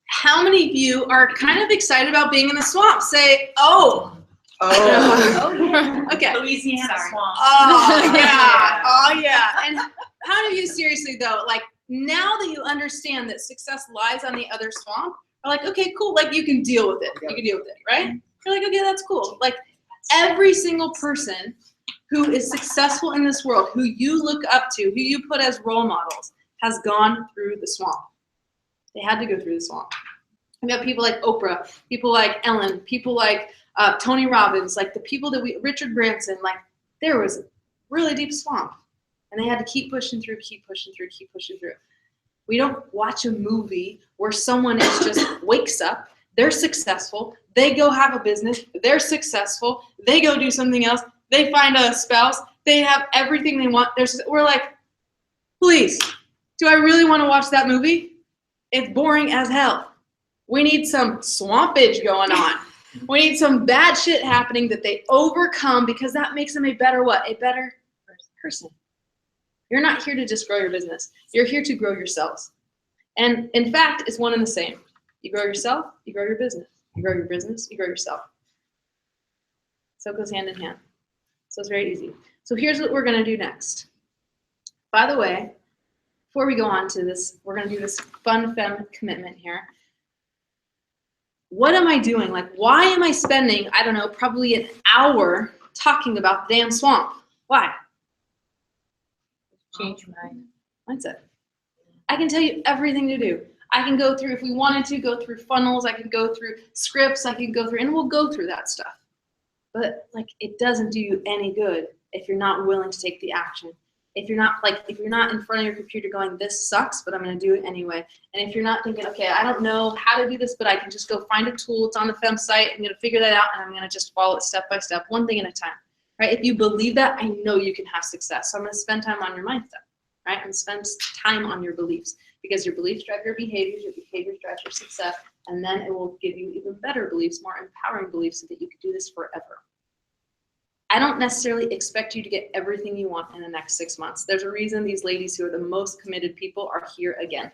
how many of you are kind of excited about being in the swamp? Say, oh. Okay. Louisiana swamp. Oh, yeah. Oh, yeah. And how many of you seriously, though, like, now that you understand that success lies on the other swamp, are like, okay, cool. Like, you can deal with it. You can deal with it, right? You're like, okay, that's cool. Like, every single person who is successful in this world, who you look up to, who you put as role models, has gone through the swamp. They had to go through the swamp. We have people like Oprah, people like Ellen, people like Tony Robbins, like the people that Richard Branson, like there was a really deep swamp. And they had to keep pushing through. We don't watch a movie where someone is just wakes up, they're successful, they go have a business, they're successful, they go do something else, they find a spouse, they have everything they want. We're like, please, do I really want to watch that movie? It's boring as hell. We need some swampage going on. We need some bad shit happening that they overcome because that makes them a better what? A better person. You're not here to just grow your business. You're here to grow yourselves. And in fact, it's one and the same. You grow yourself, you grow your business. You grow your business, you grow yourself. So it goes hand in hand. So it's very easy. So here's what we're going to do next. By the way, before we go on to this, we're going to do this fun FEMM commitment here. What am I doing? Like, why am I spending, I don't know, probably an hour talking about the damn swamp? Why? Change my mindset. I can tell you everything to do. I can go through, if we wanted to, go through funnels. I can go through scripts. I can go through, and we'll go through that stuff. But like, it doesn't do you any good if you're not willing to take the action. If you're not in front of your computer going, this sucks, but I'm going to do it anyway. And if you're not thinking, okay, I don't know how to do this, but I can just go find a tool. It's on the FEMM site. I'm going to figure that out, and I'm going to just follow it step by step, one thing at a time. Right? If you believe that, I know you can have success. So I'm going to spend time on your mindset. Right? I'm going to spend time on your beliefs, because your beliefs drive your behaviors drive your success, and then it will give you even better beliefs, more empowering beliefs, so that you can do this forever. I don't necessarily expect you to get everything you want in the next 6 months. There's a reason these ladies who are the most committed people are here again.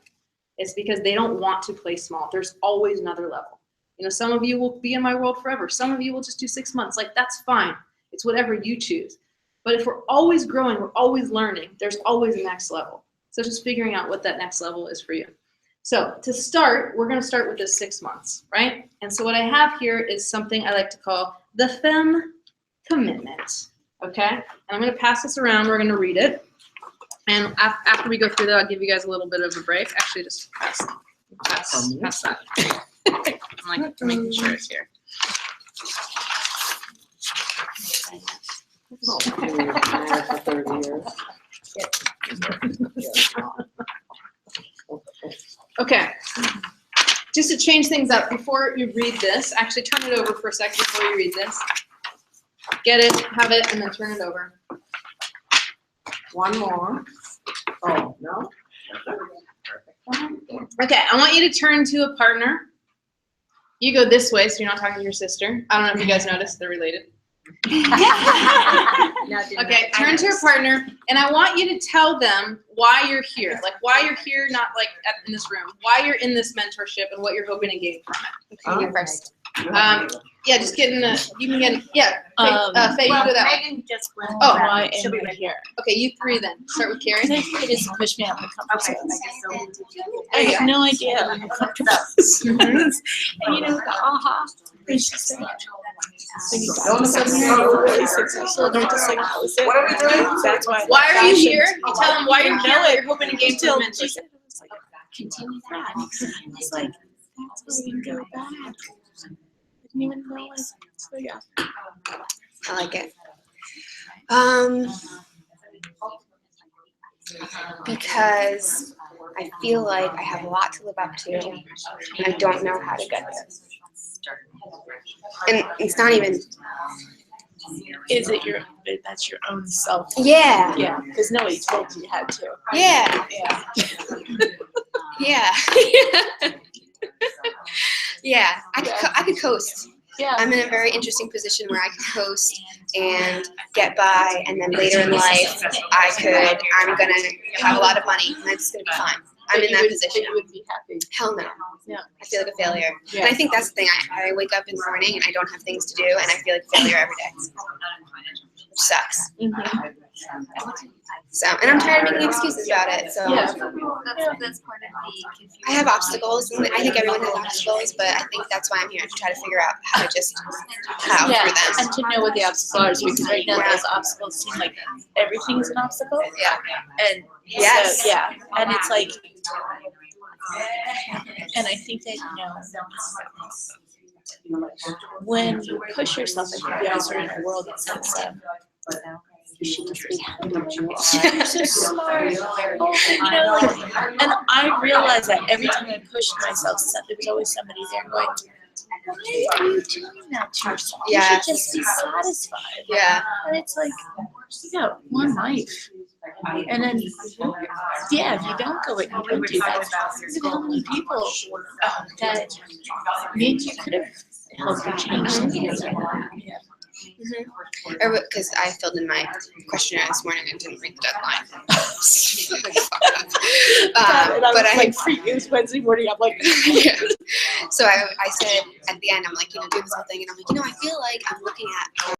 It's because they don't want to play small. There's always another level. You know, some of you will be in my world forever. Some of you will just do 6 months. Like, that's fine. It's whatever you choose. But if we're always growing, we're always learning, there's always a next level. So just figuring out what that next level is for you. So to start, we're going to start with this 6 months, right? And so what I have here is something I like to call the FEMM commitment, okay? And I'm going to pass this around. We're going to read it. And after we go through that, I'll give you guys a little bit of a break. Actually, just pass that. I'm like making sure it's here. Okay, just to change things up, before you read this, actually turn it over for a second before you read this. Get it, have it, and then turn it over. One more. Oh, no? Okay, I want you to turn to a partner. You go this way, so you're not talking to your sister. I don't know if you guys noticed they're related. Okay, turn to your partner, and I want you to tell them why you're here. Like why you're here, not like in this room. Why you're in this mentorship and what you're hoping to gain from it. Okay, you first. Yeah, just get in the. You can get. Yeah, Faye, you go that way. Megan just went. Oh, Why she'll am be I ready. here? Okay, you three then. Start with Carrie. Because I think it just pushed me out of the comfort Okay, zone. I guess so. I had no idea how comfortable this was. And you know, the aha. It's just like, when you got to something really successful, and you're just like, how is it? What are we doing? That's why. Why are you passion. here? You tell them why you're here. What you're hoping to gain from Until the she mentorship. said, it was like, continue that. It's like, that's why we can go back. I didn't even know it. So yeah. I like it. Because I feel like I have a lot to live up to, and I don't know how to get there. And it's not even. Is it your, that's your own self? Yeah. Yeah, because nobody told you you had to. Yeah. Yeah. Yeah. Yeah. I could coast. Yeah. I'm in a very interesting position where I can coast and get by, and then later in life, I'm gonna have a lot of money, and it's gonna be fine. I'm in that position. You would be happy. Hell no. Yeah. I feel like a failure. Yeah. And I think that's the thing. I wake up in the morning and I don't have things to do, and I feel like a failure every day. Which sucks. Mhm. So, and I'm tired of making excuses about it. So Yeah. That's part of the confusion. I have obstacles, and I think everyone has obstacles, but I think that's why I'm here, to try to figure out how to just power Yeah, through them. and to know what the obstacles are, because right now Yeah. those obstacles seem like everything's an obstacle. Yeah. And Yes. so, yeah, and it's like, and I think that, when you push yourself, I think we also are in a world that says that you should just be happy with you are. You're so smart. Like, and I realized that every time I pushed myself, there was always somebody there going, why are you doing that to yourself? You Yes. should just be satisfied. Yeah. And it's like, one life. And then, yeah, if you don't go and you don't do that, look at how many people that maybe you could have helped you change something. Yeah. Because I filled in my questionnaire this morning and didn't read the deadline. But I like, it was Wednesday morning. I'm like, yeah. So I said at the end, I'm like, do this whole thing, and I'm like, I feel like I'm looking at